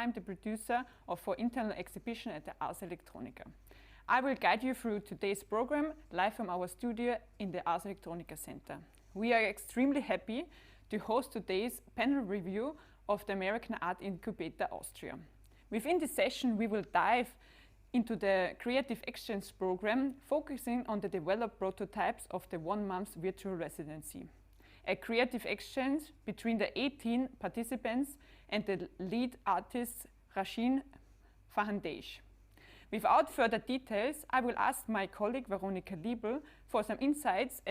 I'm the producer for internal exhibition at the Ars Electronica. I will guide you through today's program live from our studio in the Ars Electronica Center. We are extremely happy to host today's panel review of the American Arts Incubator Austria. Within this session, we will dive into the Creative Exchange program, focusing on the developed prototypes of the one-month virtual residency. A creative exchange between the 18 participants and the lead artist Rashin Fahandej. Without further details, I will ask my colleague Veronika Liebl for some insights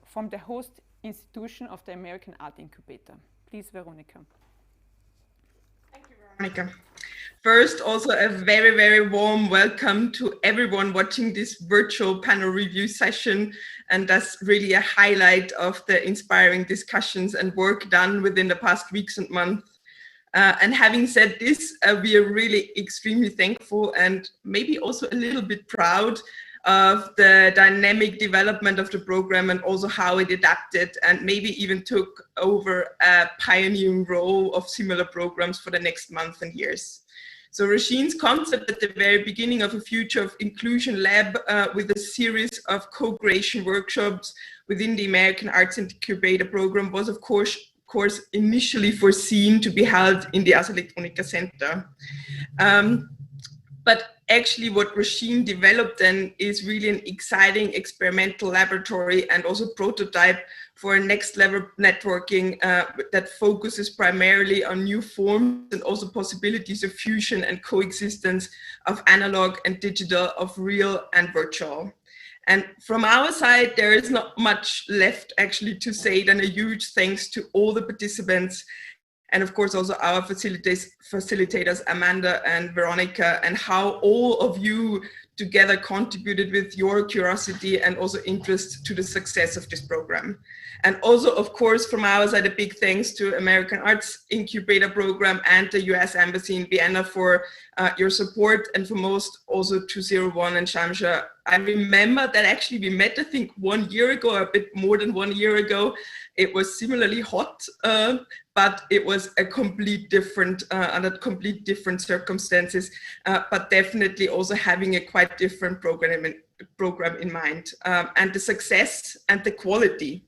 from the host institution of the American Art Incubator. Please, Veronika. Thank you, Veronika. First, also a very, very warm welcome to everyone watching this virtual panel review session. And that's really a highlight of the inspiring discussions and work done within the past weeks and months. And having said this, we are really extremely thankful and maybe also a little bit proud of the dynamic development of the program and also how it adapted and maybe even took over a pioneering role of similar programs for the next month and years. So Rashin's concept at the very beginning of a Future of Inclusion lab with a series of co-creation workshops within the American Arts Incubator program was of course initially foreseen to be held in the Ars Electronica Center. But actually what Rashin developed then is really an exciting experimental laboratory and also prototype for a next level networking that focuses primarily on new forms and also possibilities of fusion and coexistence of analog and digital, of real and virtual. And from our side, there is not much left actually to say than a huge thanks to all the participants and of course also our facilitators, Amanda and Veronika, and how all of you together contributed with your curiosity and also interest to the success of this program. And also, of course, from our side, a big thanks to American Arts Incubator program and the US Embassy in Vienna for your support, and for most also to 01 and Shamsha. I remember that actually we met, I think 1 year ago, a bit more than 1 year ago. It was similarly hot, but it was a complete different, under complete different circumstances, but definitely also having a quite different program in mind. And the success and the quality,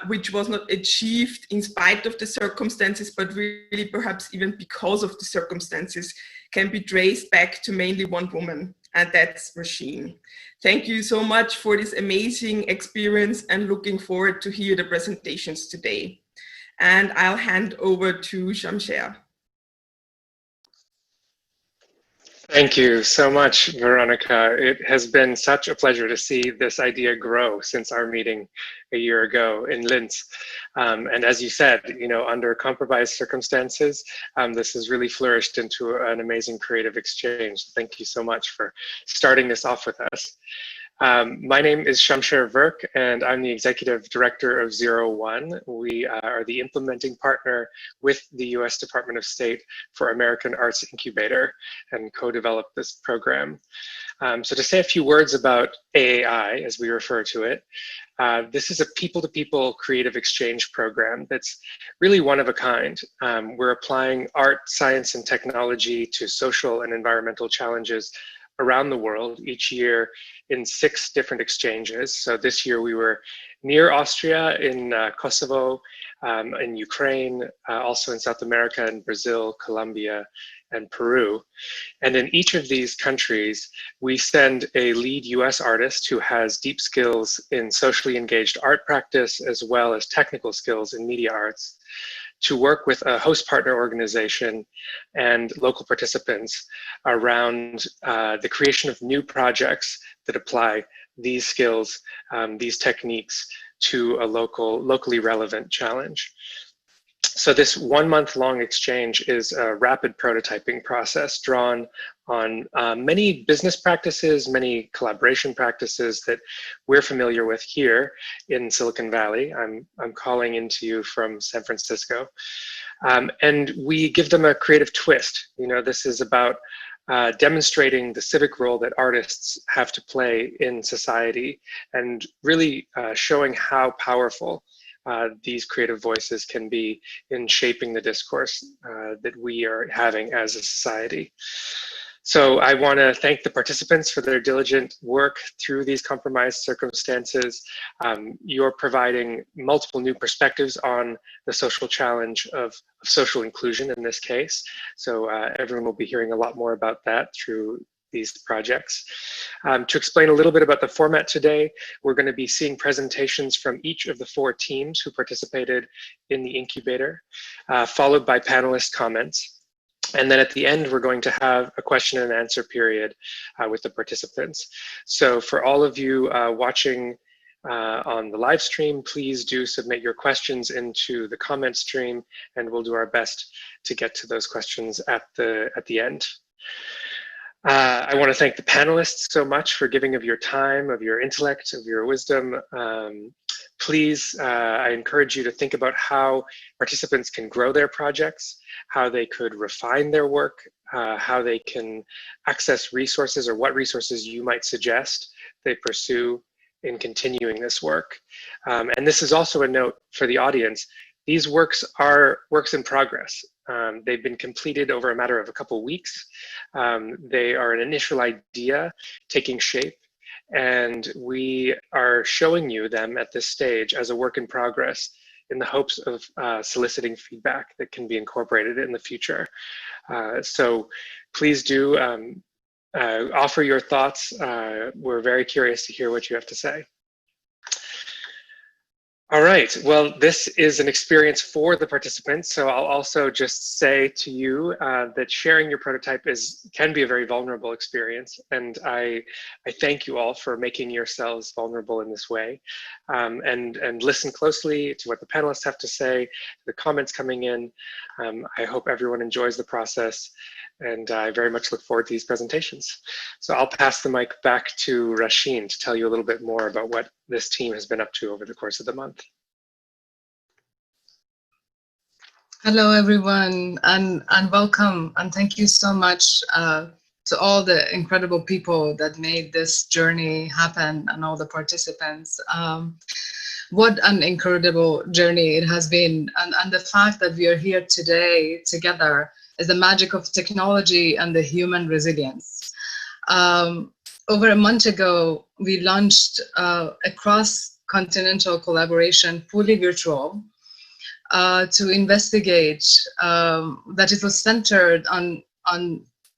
which was not achieved in spite of the circumstances, but really perhaps even because of the circumstances, can be traced back to mainly one woman, and that's Rashin. Thank you so much for this amazing experience and looking forward to hear the presentations today. And I'll hand over to Shamsher. Thank you so much, Veronika. It has been such a pleasure to see this idea grow since our meeting a year ago in Linz. And as you said, under compromised circumstances, this has really flourished into an amazing creative exchange. Thank you so much for starting this off with us. My name is Shamsher Verk, and I'm the executive director of 01. We are the implementing partner with the US Department of State for American Arts Incubator and co-developed this program. So to say a few words about AAI, as we refer to it, this is a people-to-people creative exchange program that's really one of a kind. We're applying art, science, and technology to social and environmental challenges around the world each year in 6 different exchanges. So this year we were near Austria, in Kosovo, in Ukraine, also in South America, in Brazil, Colombia, and Peru. And in each of these countries, we send a lead US artist who has deep skills in socially engaged art practice, as well as technical skills in media arts, to work with a host partner organization and local participants around the creation of new projects that apply these skills, these techniques to a locally relevant challenge. So this 1 month long exchange is a rapid prototyping process drawn on many business practices, many collaboration practices that we're familiar with here in Silicon Valley. I'm calling into you from San Francisco. And we give them a creative twist. This is about demonstrating the civic role that artists have to play in society, and really showing how powerful these creative voices can be in shaping the discourse that we are having as a society. So I want to thank the participants for their diligent work through these compromised circumstances. You're providing multiple new perspectives on the social challenge of social inclusion in this case. So everyone will be hearing a lot more about that through these projects. To explain a little bit about the format today, we're going to be seeing presentations from each of the 4 teams who participated in the incubator, followed by panelist comments. And then at the end, we're going to have a question and answer period with the participants. So for all of you watching on the live stream, please do submit your questions into the comment stream, and we'll do our best to get to those questions at the end. I want to thank the panelists so much for giving of your time, of your intellect, of your wisdom. Please, I encourage you to think about how participants can grow their projects, how they could refine their work, how they can access resources, or what resources you might suggest they pursue in continuing this work. And this is also a note for the audience. These works are works in progress. They've been completed over a matter of a couple weeks. They are an initial idea taking shape, and we are showing you them at this stage as a work in progress in the hopes of soliciting feedback that can be incorporated in the future. So please do offer your thoughts. We're very curious to hear what you have to say. All right, well, this is an experience for the participants, so I'll also just say to you that sharing your prototype can be a very vulnerable experience, and I thank you all for making yourselves vulnerable in this way, and listen closely to what the panelists have to say, the comments coming in. I hope everyone enjoys the process, and I very much look forward to these presentations. So I'll pass the mic back to Rashin to tell you a little bit more about what this team has been up to over the course of the month. Hello, everyone, and welcome, and thank you so much to all the incredible people that made this journey happen and all the participants. What an incredible journey it has been, and the fact that we are here today together is the magic of technology and the human resilience. Over a month ago, we launched a cross-continental collaboration, fully virtual, to investigate that it was centered on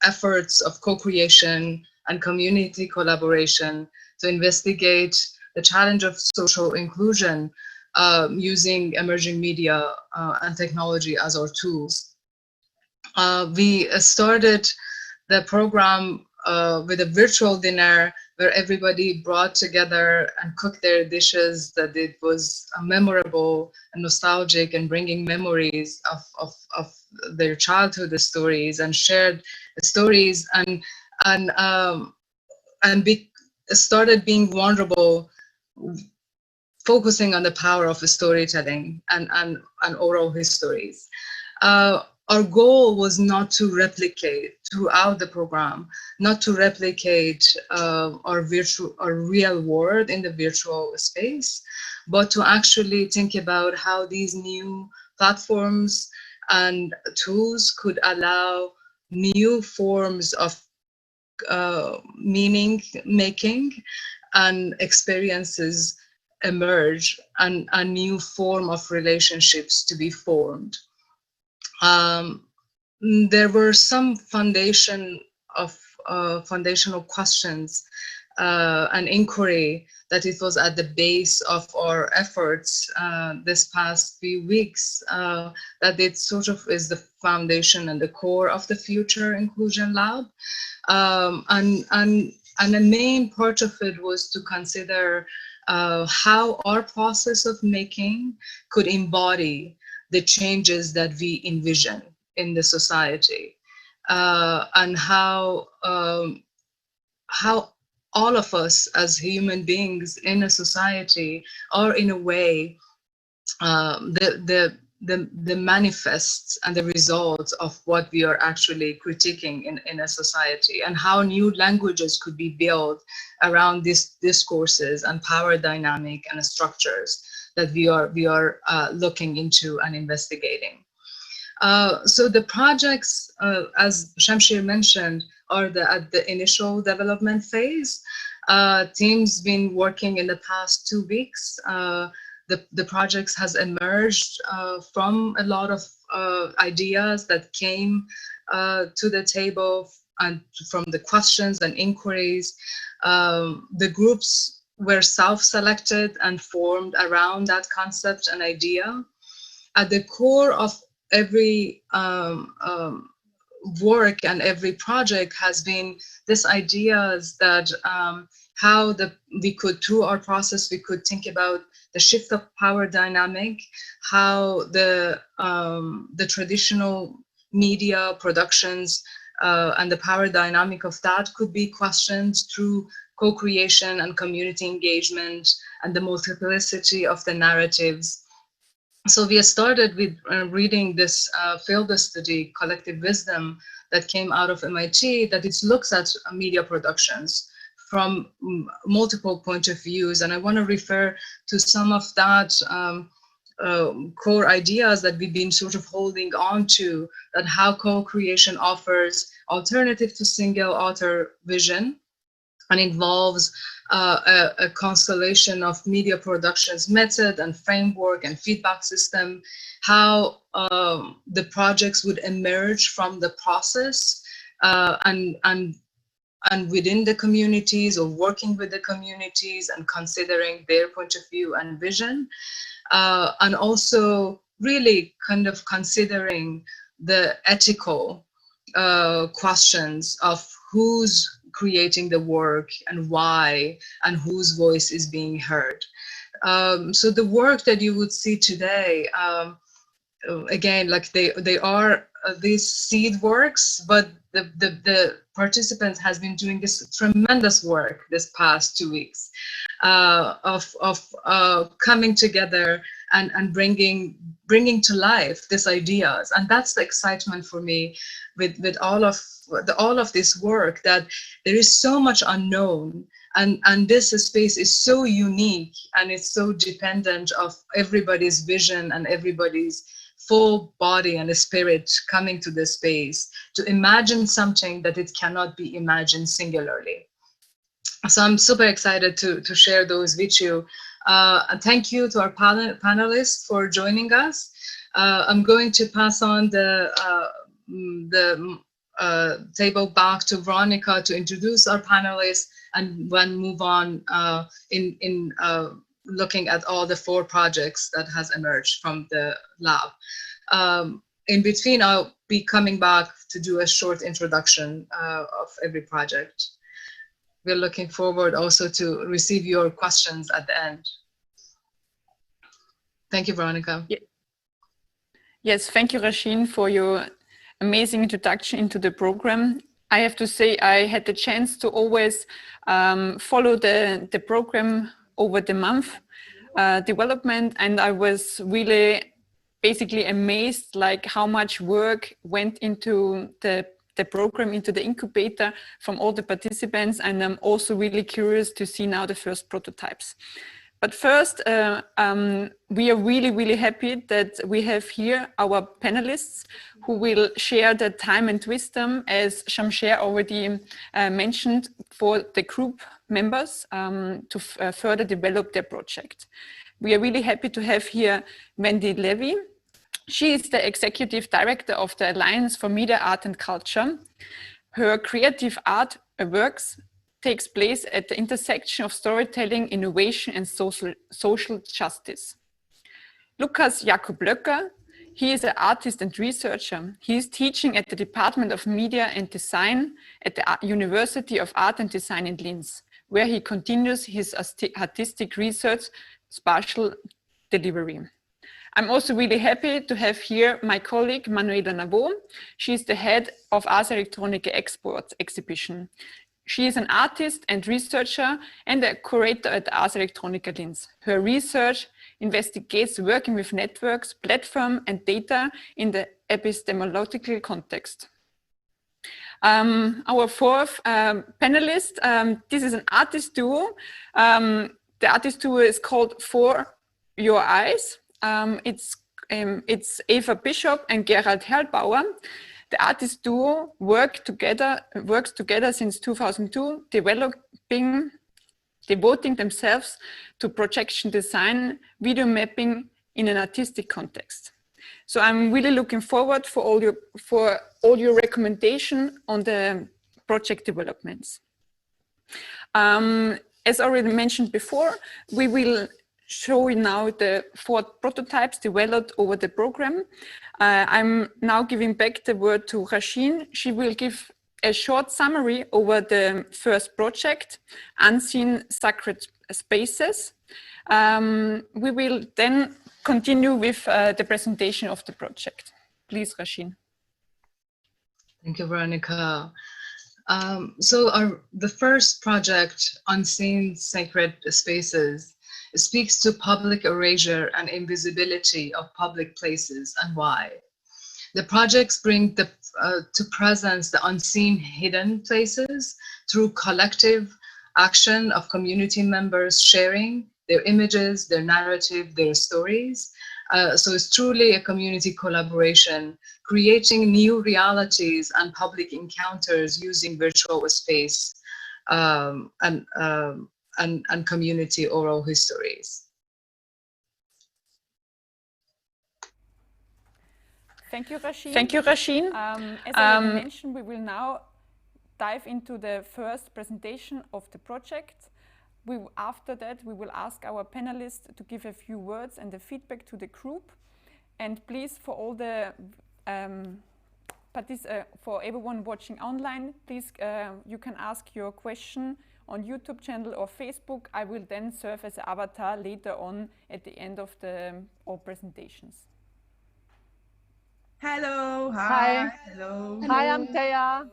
efforts of co-creation and community collaboration to investigate the challenge of social inclusion using emerging media and technology as our tools. We started the program with a virtual dinner where everybody brought together and cooked their dishes, that it was memorable and nostalgic and bringing memories of their childhood stories, and shared the stories, and started being vulnerable, focusing on the power of storytelling and oral histories. Our goal was not to replicate throughout the program, not to replicate our real world in the virtual space, but to actually think about how these new platforms and tools could allow new forms of meaning making and experiences emerge, and a new form of relationships to be formed. There were some foundational questions and inquiry that it was at the base of our efforts this past few weeks, that it sort of is the foundation and the core of the Future Inclusion Lab. And the main part of it was to consider how our process of making could embody the changes that we envision in the society, and how all of us as human beings in a society are, in a way, the manifests and the results of what we are actually critiquing in a society, and how new languages could be built around these discourses and power dynamic and structures that we are looking into and investigating. So the projects, as Shamshir mentioned, are at the initial development phase. Team's been working in the past 2 weeks. The projects has emerged from a lot of ideas that came to the table and from the questions and inquiries. The groups were self-selected and formed around that concept and idea. At the core of every work and every project has been this ideas that how we could, through our process, we could think about the shift of power dynamic, how the traditional media productions and the power dynamic of that could be questioned through co-creation and community engagement and the multiplicity of the narratives. So we started with reading this field study, Collective Wisdom, that came out of MIT, that it looks at media productions from multiple points of views. And I want to refer to some of that core ideas that we've been sort of holding on to, that how co-creation offers alternative to single author vision and involves a constellation of media productions method and framework and feedback system, how the projects would emerge from the process and within the communities, or working with the communities and considering their point of view and vision, and also really kind of considering the ethical questions of who's creating the work and why, and whose voice is being heard. So the work that you would see today, again, like they are these seed works, but the participants has been doing this tremendous work this past 2 weeks of coming together and bringing to life these ideas. And that's the excitement for me with all of this work, that there is so much unknown, and this space is so unique, and it's so dependent of everybody's vision and everybody's full body and spirit coming to this space to imagine something that it cannot be imagined singularly. So I'm super excited to share those with you. And thank you to our panelists for joining us. I'm going to pass on the table back to Veronica to introduce our panelists, and then move on in looking at all the 4 projects that has emerged from the lab. In between, I'll be coming back to do a short introduction of every project. We're looking forward also to receive your questions at the end. Thank you, Veronica. Yes, thank you, Rashin, for your amazing introduction into the program. I have to say, I had the chance to always follow the program over the month development, and I was really basically amazed like how much work went into the program, into the incubator from all the participants, and I'm also really curious to see now the first prototypes. But first, we are really happy that we have here our panelists who will share their time and wisdom, as Shamshir already mentioned, for the group members to further develop their project. We are really happy to have here Wendy Levy. She is the Executive Director of the Alliance for Media, Art and Culture. Her creative art works takes place at the intersection of storytelling, innovation, and social justice. Lukas Jakob Löcker, he is an artist and researcher. He is teaching at the Department of Media and Design at the University of Art and Design in Linz, where he continues his artistic research, spatial delivery. I'm also really happy to have here my colleague Manuela Navo. She is the head of Ars Electronica Export exhibition. She is an artist and researcher and a curator at Ars Electronica Linz. Her research investigates working with networks, platform, and data in the epistemological context. Our 4th panelist, this is an artist duo. The artist duo is called For your eyes. It's Eva Bishop and Gerald Herlbauer. The artist duo works together since 2002, devoting themselves to projection design, video mapping in an artistic context. So I'm really looking forward for all your recommendation on the project developments. As already mentioned before, we will show you now the 4 prototypes developed over the program. I'm now giving back the word to Rashin. She will give a short summary over the first project, Unseen Sacred Spaces. We will then continue with the presentation of the project. Please, Rashin. Thank you, Veronica. The first project, Unseen Sacred Spaces, speaks to public erasure and invisibility of public places and why. The projects bring to presence the unseen hidden places through collective action of community members sharing their images, their narrative, their stories. So it's truly a community collaboration, creating new realities and public encounters using virtual space and community oral histories. Thank you, Rashin. Thank you, Rashin. As I mentioned, we will now dive into the first presentation of the project. After that, we will ask our panelists to give a few words and the feedback to the group. And please, for all the for everyone watching online, please you can ask your question on YouTube channel or Facebook. I will then serve as an avatar later on at the end of all presentations. Hello. Hi. Hello. Hi, I'm Thea.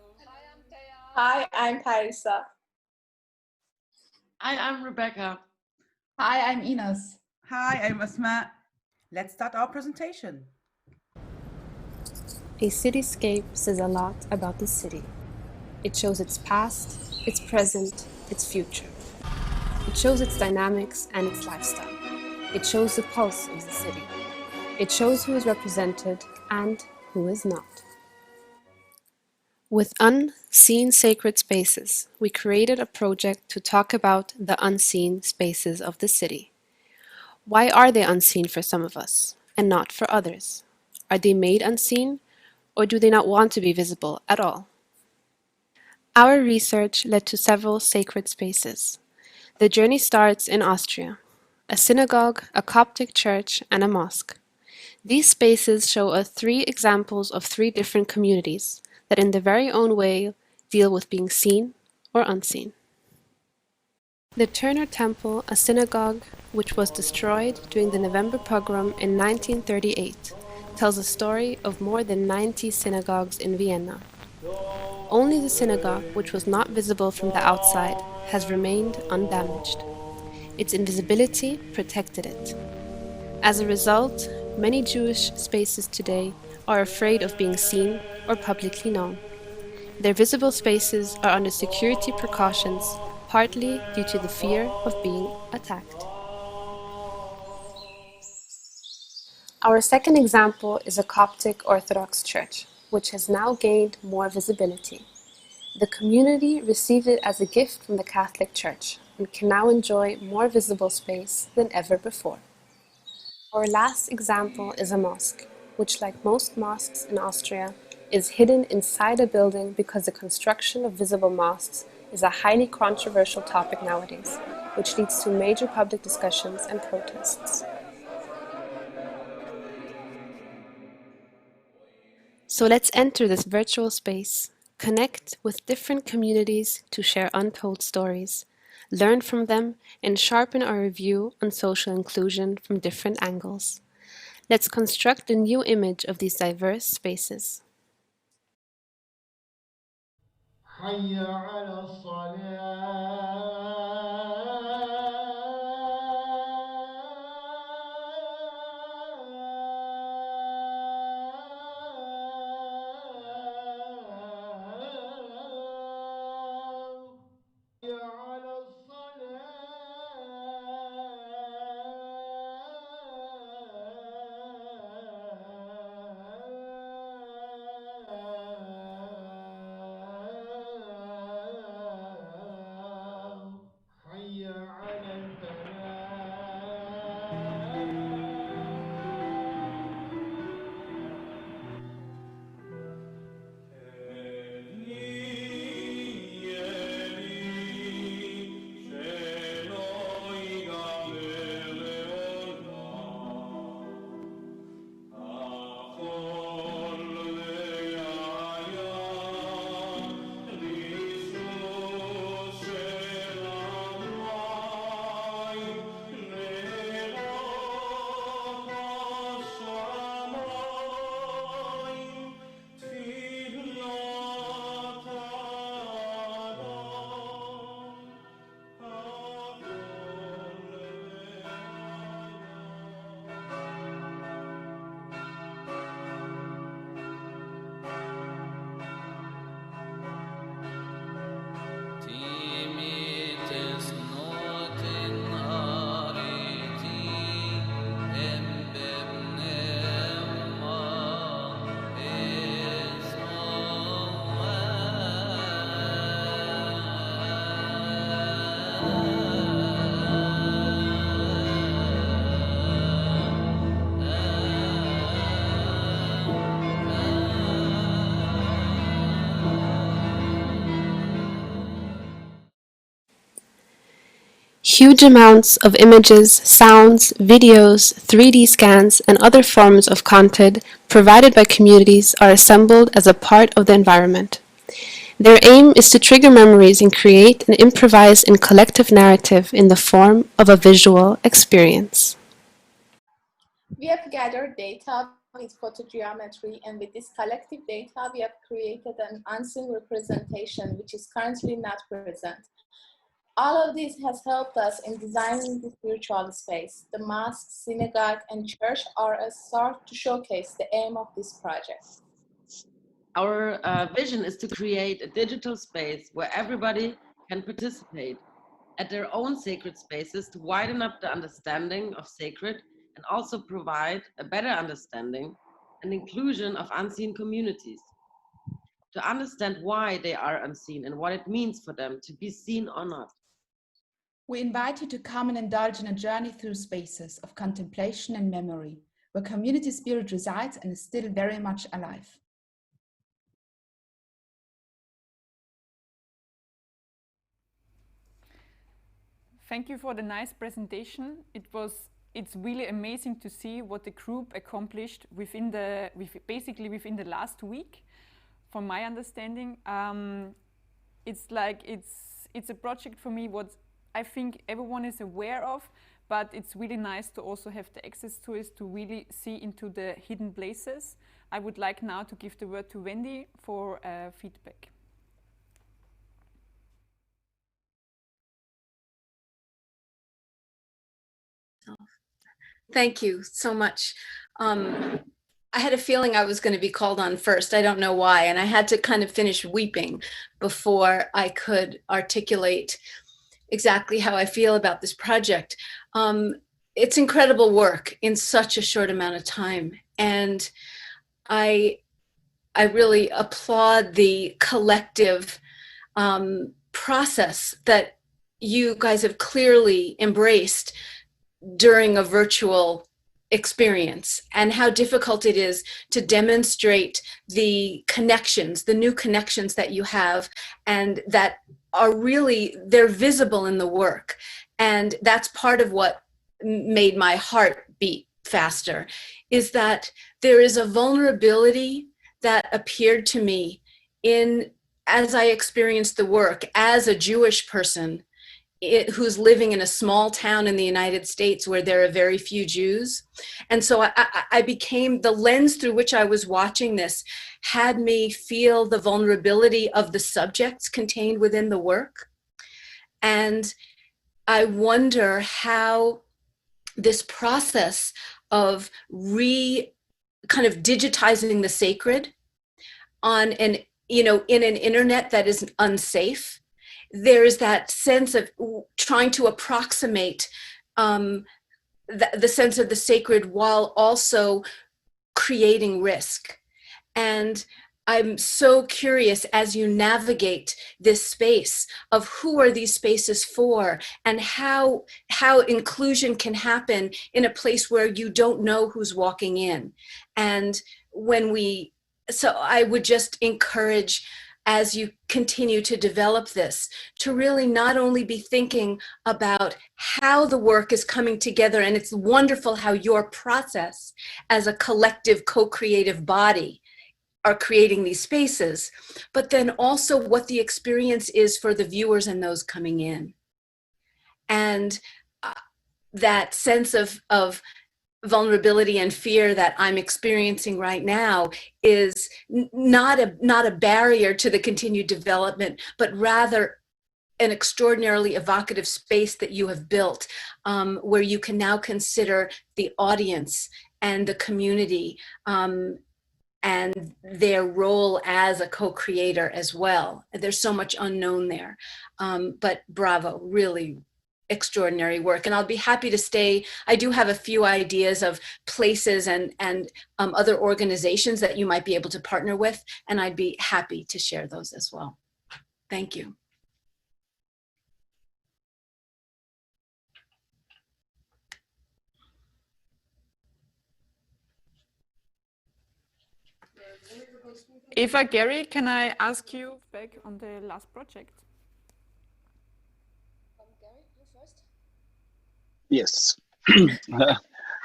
Hi, I'm Parisa. Hi, I'm Rebecca. Hi, I'm Ines. Hi, I'm Asma. Let's start our presentation. A cityscape says a lot about the city. It shows its past, its present, its future. It shows its dynamics and its lifestyle. It shows the pulse of the city. It shows who is represented and who is not. With Unseen Sacred Spaces, we created a project to talk about the unseen spaces of the city. Why are they unseen for some of us and not for others? Are they made unseen, or do they not want to be visible at all? Our research led to several sacred spaces. The journey starts in Austria, a synagogue, a Coptic church, and a mosque. These spaces show us 3 examples of 3 different communities that in their very own way deal with being seen or unseen. The Turner Temple, a synagogue which was destroyed during the November pogrom in 1938, tells a story of more than 90 synagogues in Vienna. Only the synagogue, which was not visible from the outside, has remained undamaged. Its invisibility protected it. As a result, many Jewish spaces today are afraid of being seen or publicly known. Their visible spaces are under security precautions, partly due to the fear of being attacked. Our second example is a Coptic Orthodox church, which has now gained more visibility. The community received it as a gift from the Catholic Church and can now enjoy more visible space than ever before. Our last example is a mosque, which, like most mosques in Austria, is hidden inside a building because the construction of visible mosques is a highly controversial topic nowadays, which leads to major public discussions and protests. So let's enter this virtual space, connect with different communities to share untold stories, learn from them, and sharpen our review on social inclusion from different angles. Let's construct a new image of these diverse spaces. Huge amounts of images, sounds, videos, 3D scans, and other forms of content provided by communities are assembled as a part of the environment. Their aim is to trigger memories and create an improvised and collective narrative in the form of a visual experience. We have gathered data with photogeometry, and with this collective data, we have created an unseen representation which is currently not present. All of this has helped us in designing the spiritual space. The mosque, synagogue, and church are a start to showcase the aim of this project. Our vision is to create a digital space where everybody can participate at their own sacred spaces to widen up the understanding of sacred and also provide a better understanding and inclusion of unseen communities. To understand why they are unseen and what it means for them to be seen or not. We invite you to come and indulge in a journey through spaces of contemplation and memory, where community spirit resides and is still very much alive. Thank you for the nice presentation. It's really amazing to see what the group accomplished basically within the last week. From my understanding, it's a project for me what I think everyone is aware of, but it's really nice to also have the access to it to really see into the hidden places. I would like now to give the word to Wendy for feedback. Thank you so much. I had a feeling I was going to be called on first. I don't know why. And I had to kind of finish weeping before I could articulate exactly how I feel about this project. It's incredible work in such a short amount of time. And I really applaud the collective process that you guys have clearly embraced during a virtual experience, and how difficult it is to demonstrate the connections, the new connections that you have, and that are really, they're visible in the work. And that's part of what made my heart beat faster, is that there is a vulnerability that appeared to me as I experienced the work as a Jewish person who's living in a small town in the United States where there are very few Jews. And so I became, the lens through which I was watching this had me feel the vulnerability of the subjects contained within the work. And I wonder how this process of kind of digitizing the sacred on in an internet that is unsafe, there is that sense of trying to approximate the sense of the sacred while also creating risk. And I'm so curious, as you navigate this space, of who are these spaces for, and how inclusion can happen in a place where you don't know who's walking in. And so I would just encourage, as you continue to develop this, to really not only be thinking about how the work is coming together, and it's wonderful how your process as a collective co-creative body are creating these spaces, but then also what the experience is for the viewers and those coming in. And that sense of vulnerability and fear that I'm experiencing right now is not a barrier to the continued development, but rather an extraordinarily evocative space that you have built, where you can now consider the audience and the community and their role as a co-creator as well. There's so much unknown there, but bravo, really extraordinary work. And I'll be happy to stay. I do have a few ideas of places and other organizations that you might be able to partner with, and I'd be happy to share those as well. Thank you. Eva, Gary, can I ask you back on the last project? Gary, you first. Yes. Yeah.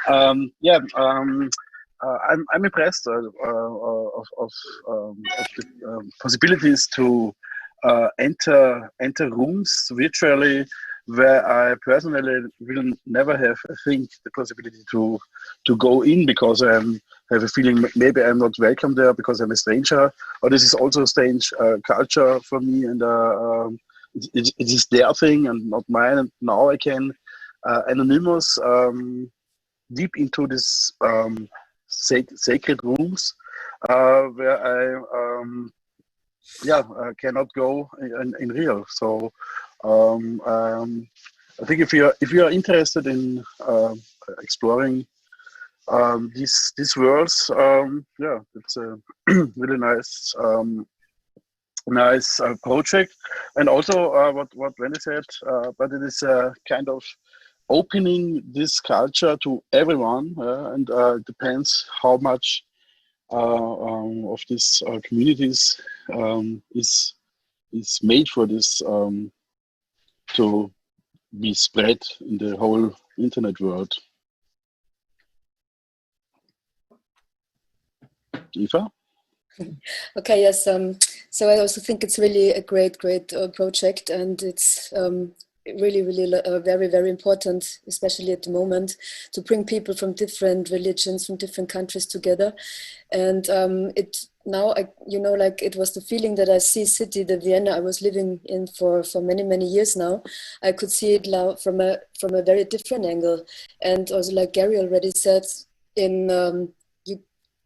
I'm impressed of the possibilities to enter rooms virtually where I personally will never have, I think, the possibility to go in, because I have a feeling maybe I'm not welcome there because I'm a stranger, or this is also a strange culture for me, and it is their thing and not mine. And now I can anonymous deep into this sacred rooms where I cannot go in real. So I think if you are interested in exploring these worlds, it's a really nice project. And also what Wendy said, but it is a kind of opening this culture to everyone, and it depends how much of these communities is made for this to be spread in the whole internet world. Eva? Okay, yes. So I also think it's really a great project, and it's really very, very important, especially at the moment, to bring people from different religions, from different countries together. And it was the feeling that I see city, the Vienna I was living in for many years now. I could see it now from a very different angle. And also, like Gary already said,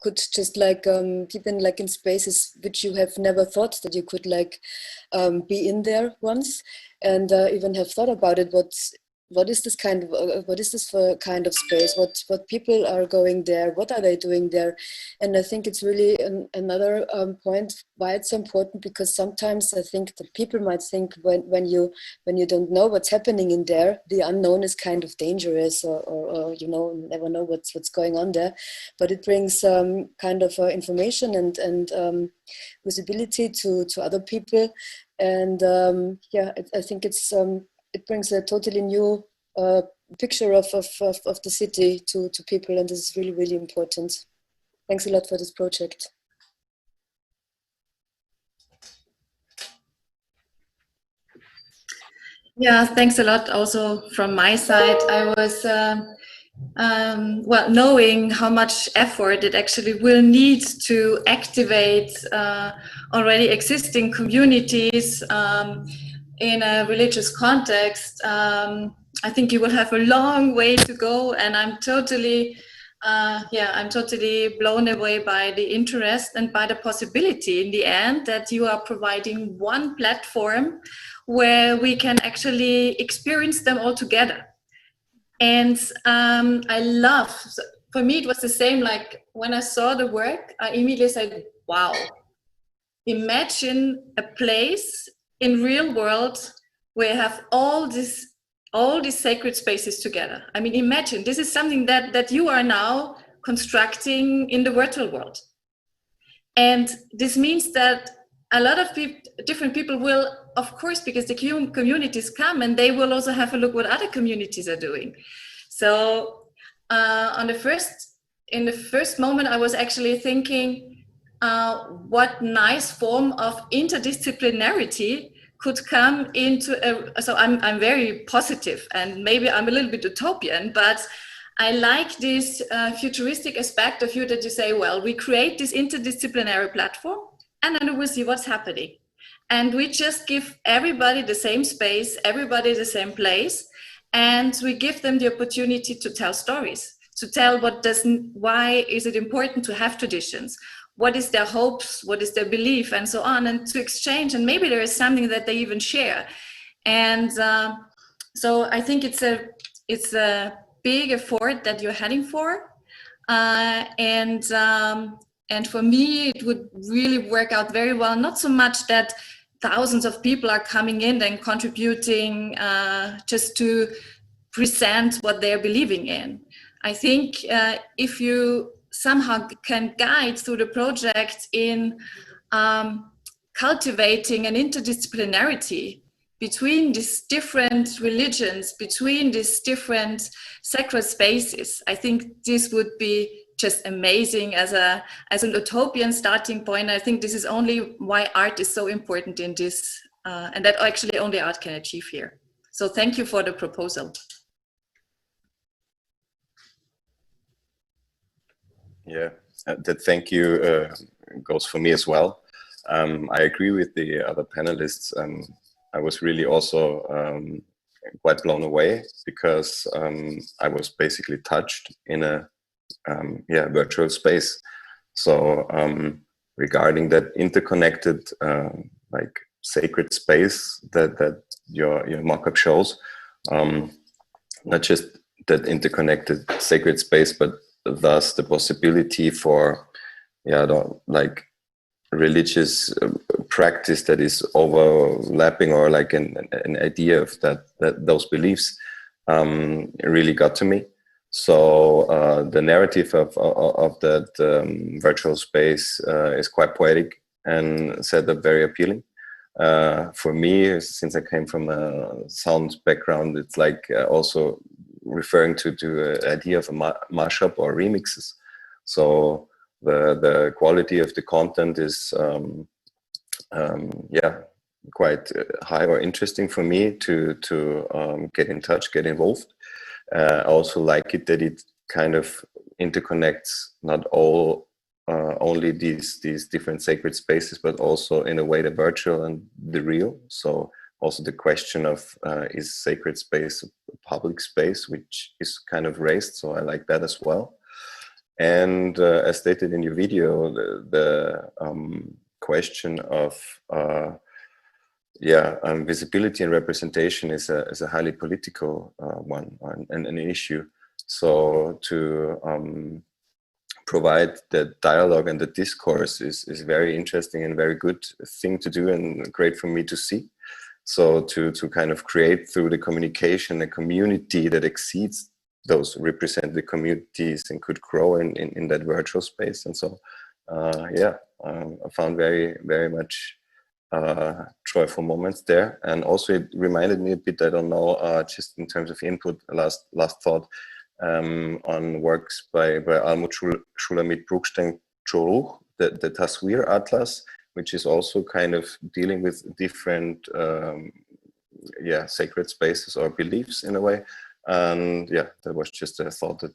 could just keep in spaces which you have never thought that you could be in there once, and even have thought about it. What is this for kind of space? What people are going there? What are they doing there? And I think it's really another point why it's so important, because sometimes I think that people might think when you don't know what's happening in there, the unknown is kind of dangerous, or never know what's going on there. But it brings kind of information and visibility to other people, and I think it brings a totally new picture of the city to people, and this is really, really important. Thanks a lot for this project. Yeah, thanks a lot also from my side. I was, knowing how much effort it actually will need to activate already existing communities in a religious context, I think you will have a long way to go, and I'm totally blown away by the interest and by the possibility in the end that you are providing one platform where we can actually experience them all together. And for me, it was the same, like when I saw the work, I immediately said, wow, imagine a place in real world where you have all these sacred spaces together. I mean, imagine, this is something that you are now constructing in the virtual world. And this means that a lot of different people will, of course, because the communities come, and they will also have a look what other communities are doing. So in the first moment, I was actually thinking, what nice form of interdisciplinarity could come into so I'm very positive, and maybe I'm a little bit utopian, but I like this futuristic aspect of you, that you say, well, we create this interdisciplinary platform, and then we'll see what's happening. And we just give everybody the same space, everybody the same place, and we give them the opportunity to tell stories, to tell why is it important to have traditions, what is their hopes, what is their belief, and so on, and to exchange, and maybe there is something that they even share. And so I think it's a big effort that you're heading for, and for me it would really work out very well, not so much that thousands of people are coming in and contributing just to present what they're believing in. I think if you somehow can guide through the project in cultivating an interdisciplinarity, between these different religions, between these different sacred spaces. I think this would be just amazing as an utopian starting point. I think this is only why art is so important in this, and that actually only art can achieve here. So thank you for the proposal. Yeah, that thank you goes for me as well. I agree with the other panelists. I was really also quite blown away because I was basically touched in a virtual space. So regarding that interconnected like sacred space that your mock-up shows, not just that interconnected sacred space, but thus the possibility for like religious practice that is overlapping, or like an idea of that those beliefs really got to me. So the narrative of that virtual space is quite poetic and set up very appealing. For me, since I came from a sound background, it's like also referring to the idea of a mashup or remixes. So the quality of the content is quite high or interesting for me to get in touch, get involved. I also like it that it kind of interconnects not only these different sacred spaces, but also in a way the virtual and the real. So also the question of is sacred space a public space, which is kind of raised. So I like that as well. And as stated in your video, the question of visibility and representation is a highly political one and an issue. So to provide the dialogue and the discourse is very interesting and very good thing to do, and great for me to see. So to kind of create through the communication a community that exceeds those represented communities and could grow in that virtual space. And so I found very, very much joyful moments there. And also it reminded me a bit, I don't know, just in terms of input, last thought on works by Almut Schulamit Bruckstein Çoruh, the Taswir Atlas, which is also kind of dealing with different sacred spaces or beliefs in a way. And that was just a thought that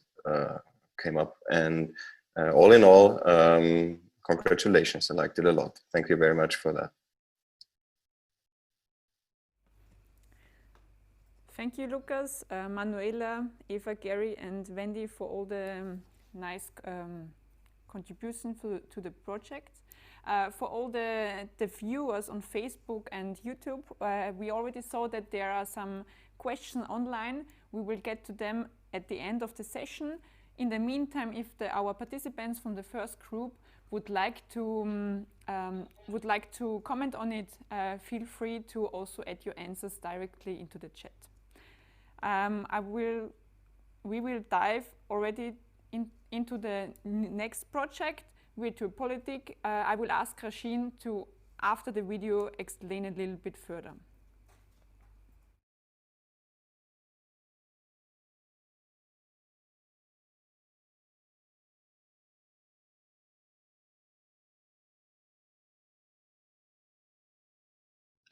came up. And all in all, congratulations, I liked it a lot. Thank you very much for that. Thank you, Lucas, Manuela, Eva, Gary, and Wendy for all the nice contributions to the project. For all the viewers on Facebook and YouTube, we already saw that there are some questions online. We will get to them at the end of the session. In the meantime, if our participants from the first group would like to comment on it, feel free to also add your answers directly into the chat. We will dive already into the next project, Virtual Poetic. I will ask Rashin to, after the video, explain a little bit further.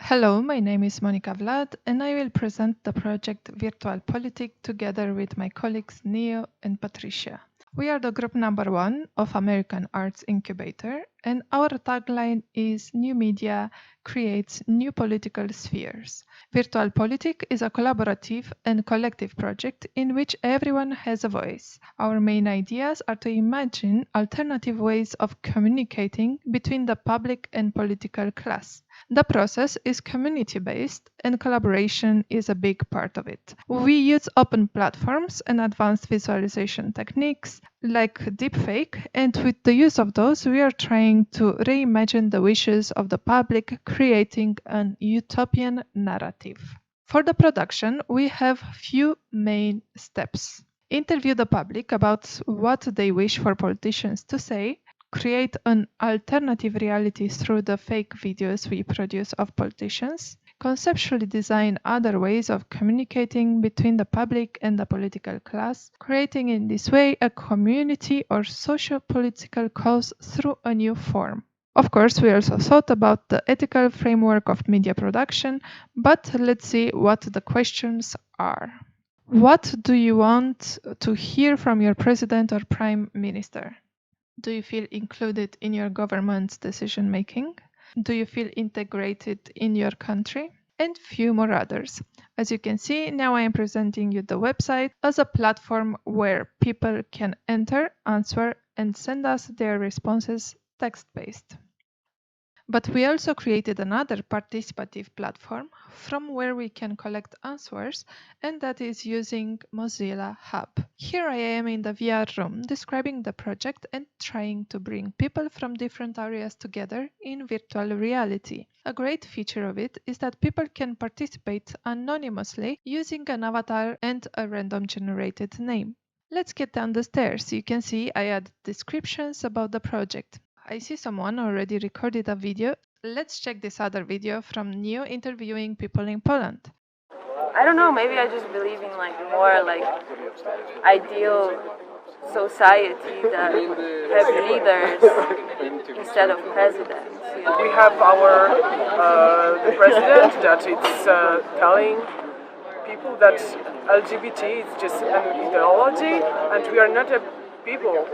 Hello, my name is Monika Vlad, and I will present the project Virtual Poetic together with my colleagues Neo and Patricia. We are the group number 1 of American Arts Incubator, and our tagline is New Media Creates New Political Spheres. Virtual Poetic is a collaborative and collective project in which everyone has a voice. Our main ideas are to imagine alternative ways of communicating between the public and political class. The process is community-based, and collaboration is a big part of it. We use open platforms and advanced visualization techniques like deepfake, and with the use of those, we are trying to reimagine the wishes of the public, creating an utopian narrative. For the production, we have few main steps. Interview the public about what they wish for politicians to say, create an alternative reality through the fake videos we produce of politicians, conceptually design other ways of communicating between the public and the political class, creating in this way a community or socio-political cause through a new form. Of course, we also thought about the ethical framework of media production, but let's see what the questions are. What do you want to hear from your president or prime minister? Do you feel included in your government's decision making? Do you feel integrated in your country? And few more others. As you can see, now I am presenting you the website as a platform where people can enter, answer, and send us their responses text-based. But we also created another participative platform from where we can collect answers, and that is using Mozilla Hub. Here I am in the VR room describing the project and trying to bring people from different areas together in virtual reality. A great feature of it is that people can participate anonymously using an avatar and a random generated name. Let's get down the stairs. You can see I added descriptions about the project. I see someone already recorded a video. Let's check this other video from Neo interviewing people in Poland. I don't know, maybe I just believe in more ideal society that have leaders instead of presidents. You know? We have our the president that it's telling people that LGBT is just an ideology and we are not a people.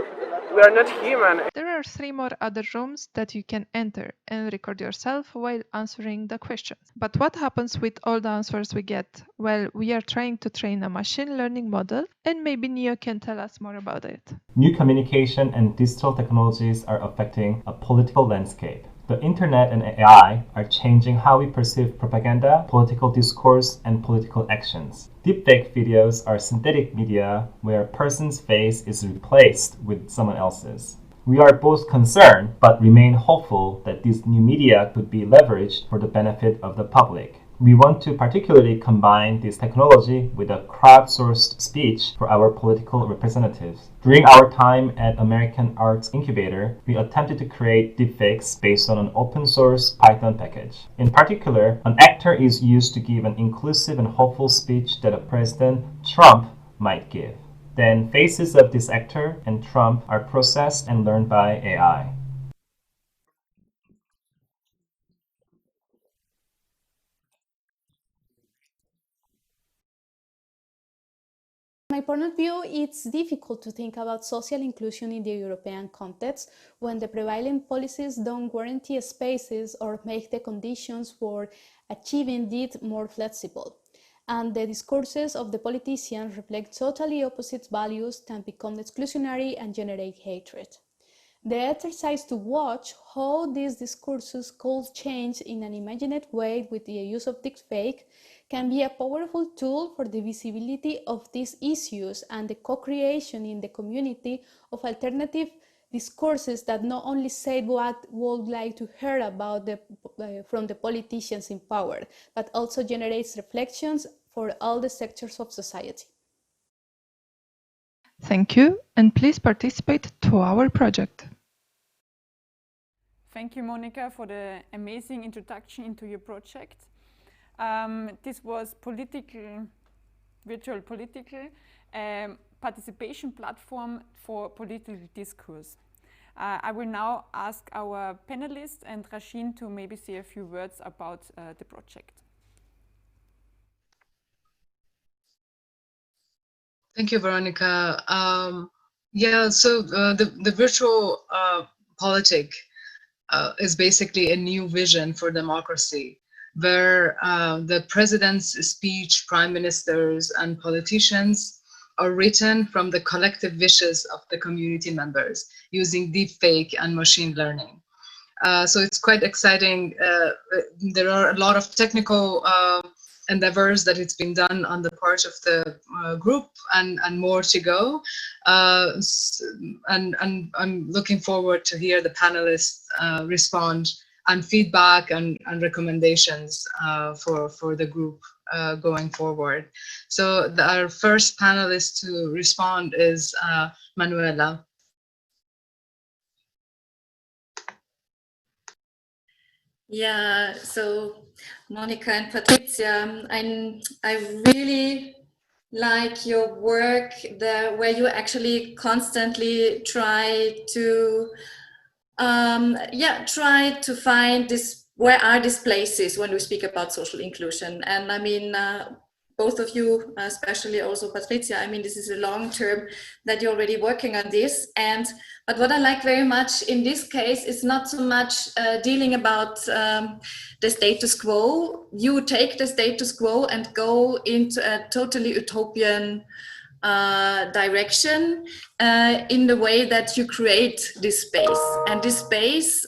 We are not human. There are 3 more other rooms that you can enter and record yourself while answering the questions. But what happens with all the answers we get? Well, we are trying to train a machine learning model, and maybe Neo can tell us more about it. New communication and digital technologies are affecting a political landscape. The internet and AI are changing how we perceive propaganda, political discourse, and political actions. Deepfake videos are synthetic media where a person's face is replaced with someone else's. We are both concerned but remain hopeful that these new media could be leveraged for the benefit of the public. We want to particularly combine this technology with a crowdsourced speech for our political representatives. During our time at American Arts Incubator, we attempted to create deepfakes based on an open source Python package. In particular, an actor is used to give an inclusive and hopeful speech that a President Trump might give. Then faces of this actor and Trump are processed and learned by AI. My point of view, it's difficult to think about social inclusion in the European context when the prevailing policies don't guarantee spaces or make the conditions for achieving it more flexible. And the discourses of the politicians reflect totally opposite values that become exclusionary and generate hatred. The exercise to watch how these discourses could change in an imaginative way with the use of deepfake can be a powerful tool for the visibility of these issues and the co-creation in the community of alternative discourses that not only say what we would like to hear about from the politicians in power, but also generates reflections for all the sectors of society. Thank you, and please participate to our project. Thank you, Monica, for the amazing introduction into your project. This was virtual political participation platform for political discourse. I will now ask our panelists and Rashin to maybe say a few words about the project. Thank you, Veronica. So the virtual politic is basically a new vision for democracy, where the president's speech, prime ministers, and politicians are written from the collective wishes of the community members using deepfake and machine learning. So it's quite exciting. There are a lot of technical endeavors that it's been done on the part of the group and more to go. And I'm looking forward to hear the panelists respond and feedback and recommendations for the group going forward. So our first panelist to respond is Manuela. Yeah, so Monica and Patricia, I really like your work there, where you actually constantly try to try to find this, where are these places when we speak about social inclusion. And I mean, both of you, especially also Patricia, I mean, this is a long term that you're already working on this. But what I like very much in this case is not so much dealing about the status quo. You take the status quo and go into a totally utopian direction in the way that you create this space. And this space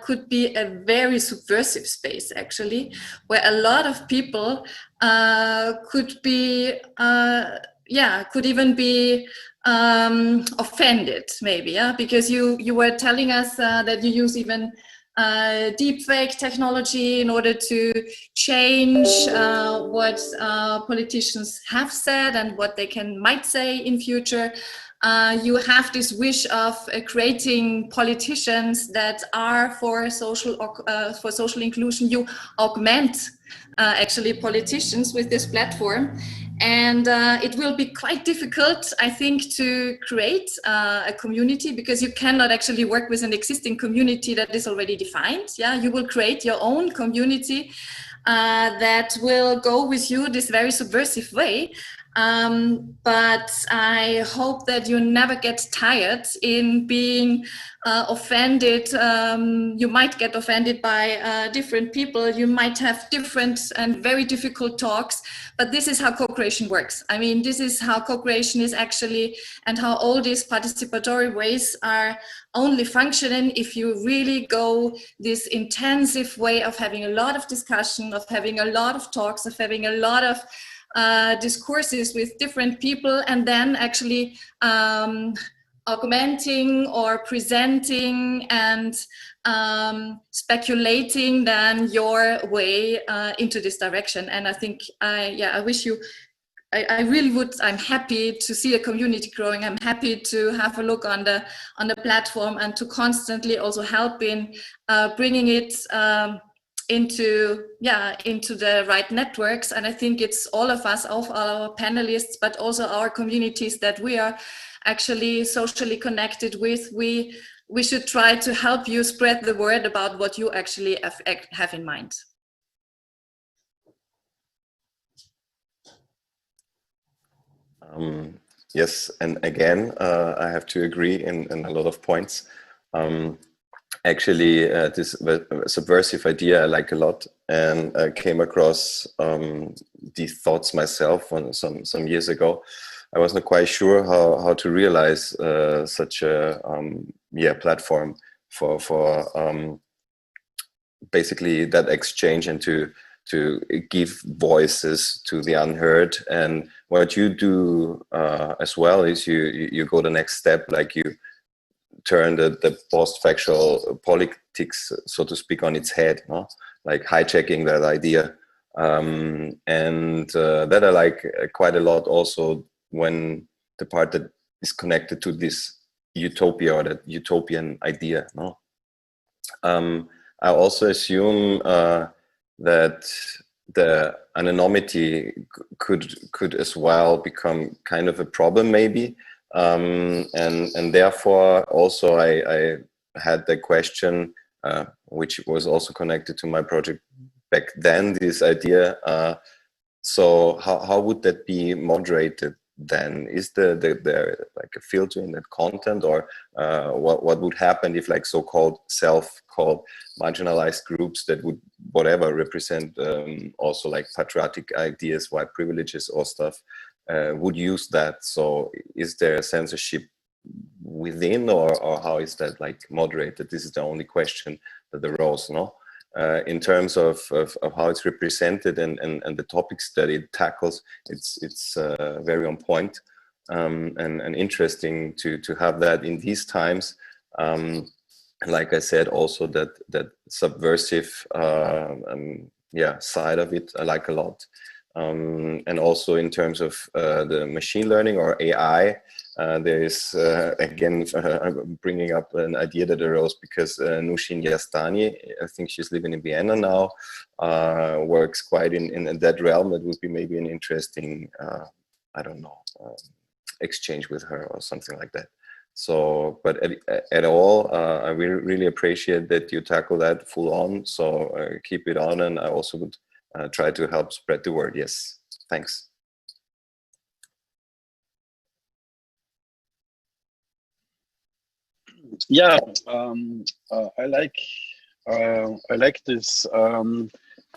could be a very subversive space, actually, where a lot of people could be, could even be offended, maybe, yeah, because you were telling us that you use even deepfake technology in order to change what politicians have said and what they might say in future. You have this wish of creating politicians that are for social inclusion. You augment actually politicians with this platform. And it will be quite difficult, I think, to create a community, because you cannot actually work with an existing community that is already defined. Yeah, you will create your own community that will go with you this very subversive way. But I hope that you never get tired in being offended. You might get offended by different people. You might have different and very difficult talks, but this is how co-creation works. I mean, this is how co-creation is actually, and how all these participatory ways are only functioning if you really go this intensive way of having a lot of discussion, of having a lot of talks, of having a lot of discourses with different people, and then actually augmenting or presenting and speculating then your way into this direction. And I think, I wish you, I really would, I'm happy to see a community growing. I'm happy to have a look on the platform and to constantly also help in bringing it into the right networks. And I think it's all of us, all of our panelists, but also our communities that we are actually socially connected with. We should try to help you spread the word about what you actually have in mind. Yes, and again, I have to agree in a lot of points. Actually, this subversive idea I like a lot, and I came across these thoughts myself some years ago. I wasn't quite sure how to realize such a platform for basically that exchange and to give voices to the unheard. And what you do as well is you go the next step, like you turn the post-factual politics, so to speak, on its head, no? Like hijacking that idea. And that I like quite a lot also, when the part that is connected to this utopia or that utopian idea. No? I also assume that the anonymity could as well become kind of a problem, maybe. And therefore also I had the question, which was also connected to my project back then, this idea. So how would that be moderated then? Is there like a filter in that content, or what would happen if like so-called self-called marginalized groups that would whatever represent also like patriotic ideas, white privileges or stuff, would use that? So is there censorship within, or how is that like moderated? This is the only question that arose, no? In terms of how it's represented and the topics that it tackles, it's very on point, and interesting to have that in these times. Like I said, also that subversive side of it I like a lot. And also in terms of the machine learning or AI, there is, again, bringing up an idea that arose because Nushin Yastani, I think she's living in Vienna now, works quite in that realm. It would be maybe an interesting, I don't know, exchange with her or something like that. So, but at all, I really appreciate that you tackle that full on. So keep it on, and I also would try to help spread the word. Yes, thanks. Yeah, I like this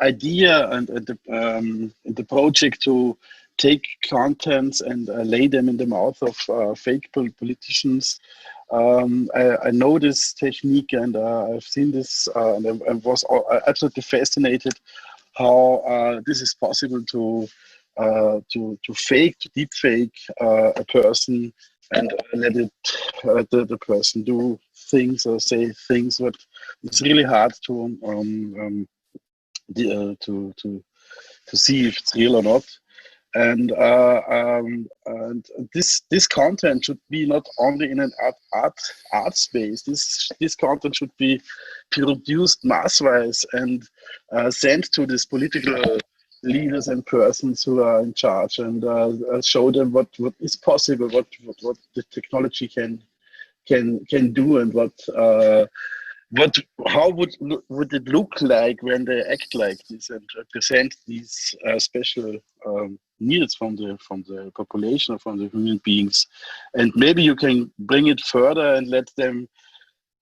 idea and the project to take contents and lay them in the mouth of fake politicians. I know this technique, and I've seen this, and I was absolutely fascinated how this is possible to deep fake a person and let it the person do things or say things, but it's really hard to see if it's real or not. And this content should be not only in an art space. This content should be produced mass-wise and sent to these political leaders and persons who are in charge, and show them what is possible, what the technology can do, and how would it look like when they act like this and represent these special needs from the population, from the human beings. And maybe you can bring it further and let them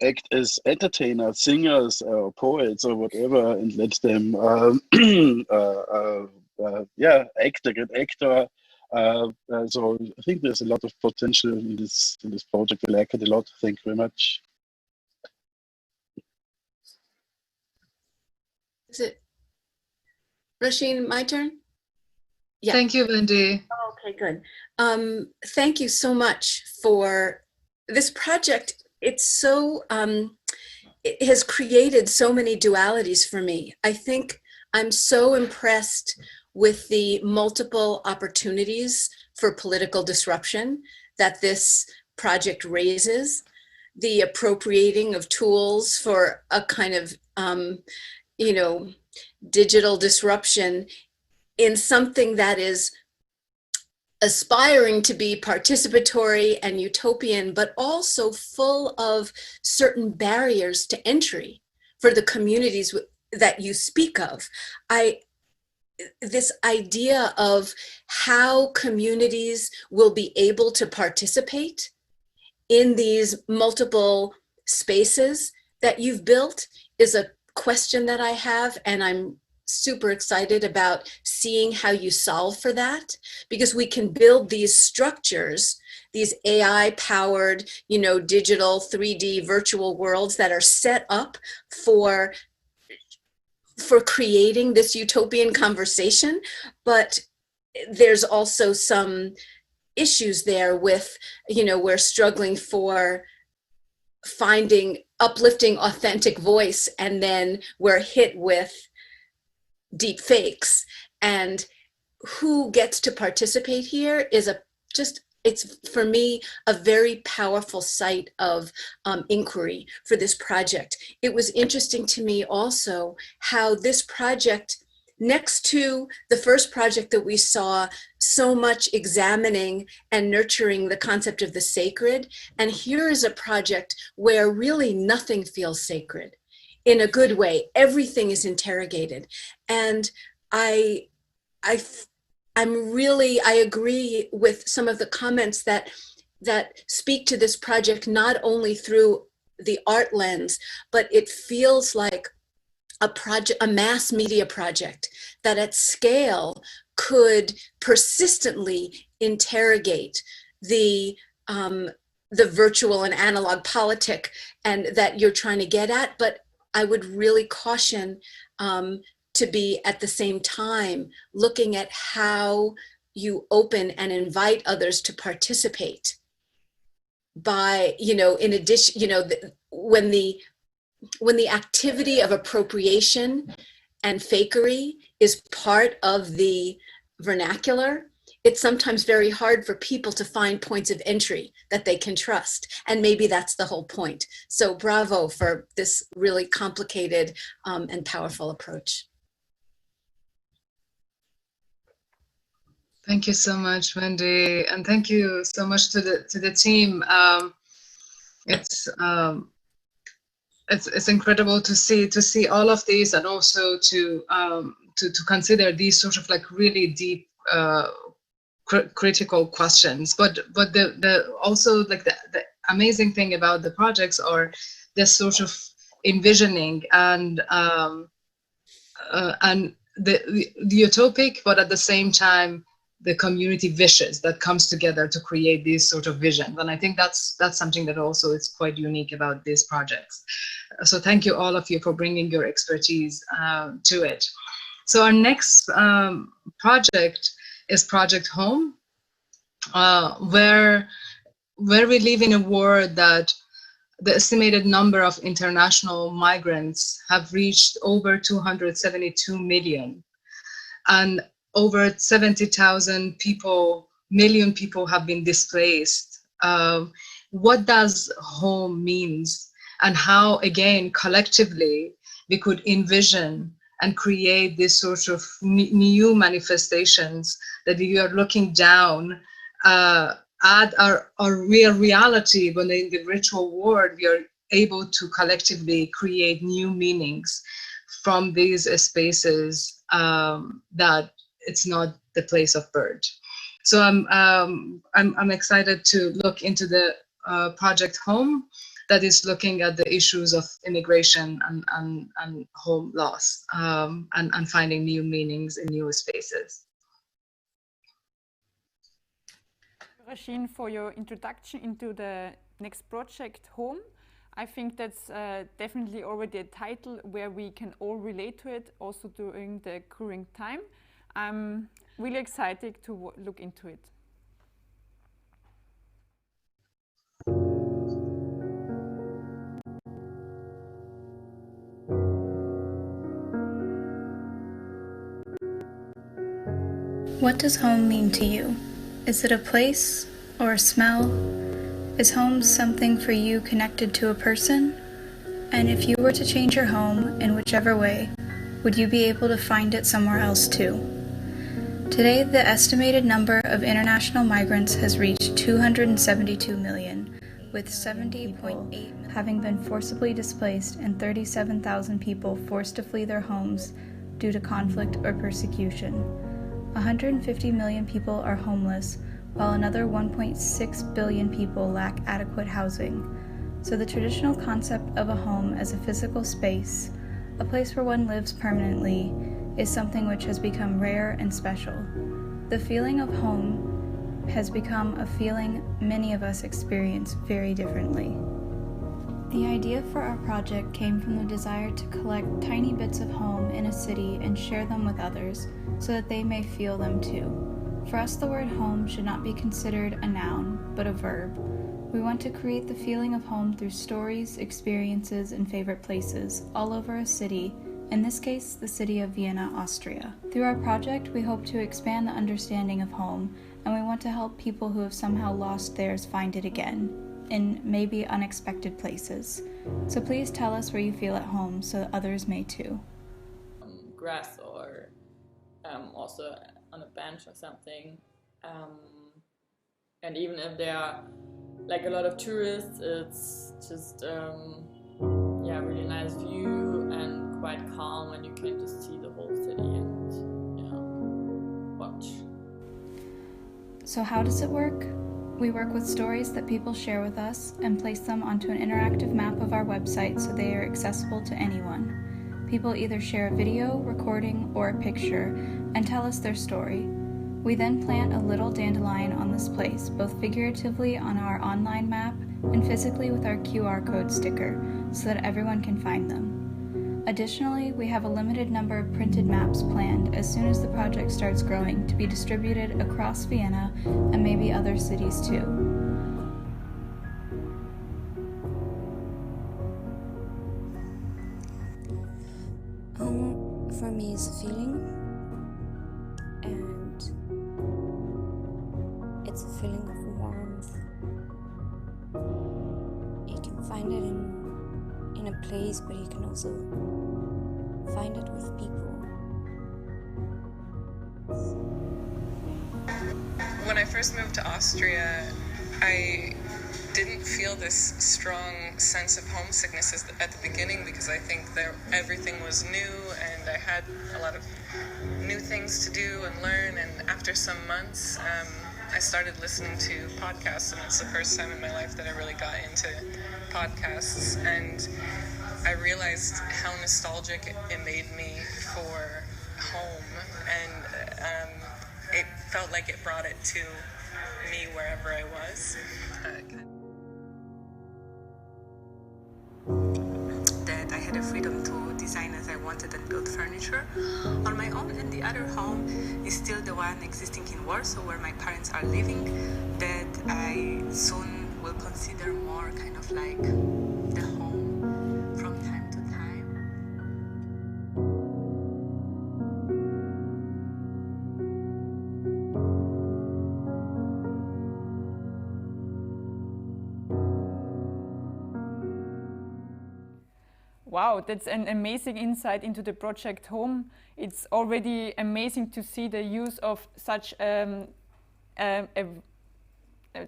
act as entertainers, singers, or poets, or whatever, and let them act like an actor. So I think there's a lot of potential in this project. I like it a lot. Thank you very much. Is it Rashin, my turn? Yeah. Thank you, Wendy. Oh, okay, good. Thank you so much for this project. It's so, it has created so many dualities for me. I think I'm so impressed with the multiple opportunities for political disruption that this project raises, the appropriating of tools for a kind of, digital disruption in something that is aspiring to be participatory and utopian, but also full of certain barriers to entry for the communities that you speak of. This idea of how communities will be able to participate in these multiple spaces that you've built is a question that I have, and I'm super excited about seeing how you solve for that, because we can build these structures, these AI powered, digital 3D virtual worlds that are set up for creating this utopian conversation. But there's also some issues there with, we're struggling for finding uplifting authentic voice, and then we're hit with deep fakes. And who gets to participate here is it's for me a very powerful site of inquiry for this project. It was interesting to me also how this project, next to the first project that we saw so much examining and nurturing the concept of the sacred, and here is a project where really nothing feels sacred in a good way. Everything is interrogated. And I agree with some of the comments that speak to this project, not only through the art lens, but it feels like a mass media project that at scale could persistently interrogate the virtual and analog politic and that you're trying to get at. But I would really caution to be at the same time looking at how you open and invite others to participate by, in addition, when the activity of appropriation and fakery is part of the vernacular, it's sometimes very hard for people to find points of entry that they can trust. And maybe that's the whole point. So bravo for this really complicated and powerful approach. Thank you so much, Wendy, and thank you so much to the team. It's incredible to see all of these, and also to consider these sort of like really deep critical questions. But the also like the amazing thing about the projects are this sort of envisioning and the utopic, but at the same time the community wishes that comes together to create these sort of visions. And I think that's something that also is quite unique about these projects. So thank you all of you for bringing your expertise to it. So our next project is Project Home, where we live in a world that the estimated number of international migrants have reached over 272 million, and over 70,000 million people have been displaced. What does home means, and how, again, collectively, we could envision and create this sort of new manifestations that we are looking down at our real reality, when in the virtual world we are able to collectively create new meanings from these spaces that it's not the place of birth. So I'm excited to look into the Project Home, that is looking at the issues of immigration and home loss, and finding new meanings in new spaces. Rashin, for your introduction into the next project, Home. I think that's definitely already a title where we can all relate to it, also during the current time. I'm really excited to look into it. What does home mean to you? Is it a place or a smell? Is home something for you connected to a person? And if you were to change your home in whichever way, would you be able to find it somewhere else too? Today, the estimated number of international migrants has reached 272 million, with 70.8 having been forcibly displaced and 37,000 people forced to flee their homes due to conflict or persecution. 150 million people are homeless, while another 1.6 billion people lack adequate housing. So the traditional concept of a home as a physical space, a place where one lives permanently, is something which has become rare and special. The feeling of home has become a feeling many of us experience very differently. The idea for our project came from the desire to collect tiny bits of home in a city and share them with others so that they may feel them too. For us, the word home should not be considered a noun, but a verb. We want to create the feeling of home through stories, experiences, and favorite places all over a city, in this case, the city of Vienna, Austria. Through our project, we hope to expand the understanding of home, and we want to help people who have somehow lost theirs find it again, in maybe unexpected places. So please tell us where you feel at home so that others may too. Grass, or also on a bench or something. And even if there are like a lot of tourists, it's just yeah, really nice view and quite calm, and you can just see the whole city and watch. So how does it work? We work with stories that people share with us and place them onto an interactive map of our website so they are accessible to anyone. People either share a video, recording, or a picture and tell us their story. We then plant a little dandelion on this place, both figuratively on our online map and physically with our QR code sticker, so that everyone can find them. Additionally, we have a limited number of printed maps planned as soon as the project starts growing to be distributed across Vienna and maybe other cities too. Home for me is a feeling, and feeling of warmth. You can find it in a place, but you can also find it with people. When I first moved to Austria, I didn't feel this strong sense of homesickness at the beginning, because I think that everything was new and I had a lot of new things to do and learn. And after some months, I started listening to podcasts, and it's the first time in my life that I really got into podcasts. And I realized how nostalgic it made me for home, and it felt like it brought it to me wherever I was. That I had the freedom to design as I wanted and build furniture on my own. And the other home is still the one existing in Warsaw, where my parents are living, that I soon will consider more kind of like the home from time to time. Wow, that's an amazing insight into the project Home. It's already amazing to see the use of such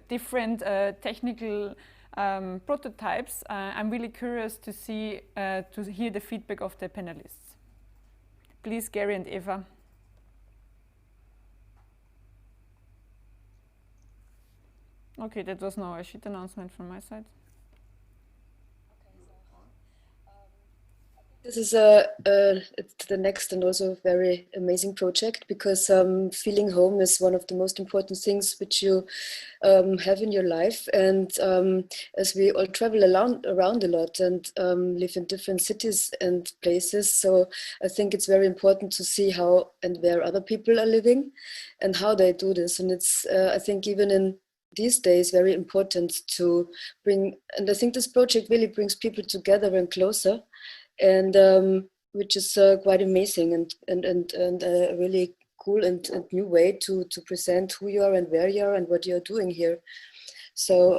different technical prototypes. I'm really curious to see, to hear the feedback of the panelists. Please, Gary and Eva. Okay, that was now a sheet announcement from my side. This is it's the next and also very amazing project, because feeling home is one of the most important things which you have in your life. And as we all travel around a lot and live in different cities and places, so I think it's very important to see how and where other people are living and how they do this. And it's, I think, even in these days, very important to bring, and I think this project really brings people together and closer, and which is quite amazing and a really cool and new way to present who you are and where you are and what you're doing here. So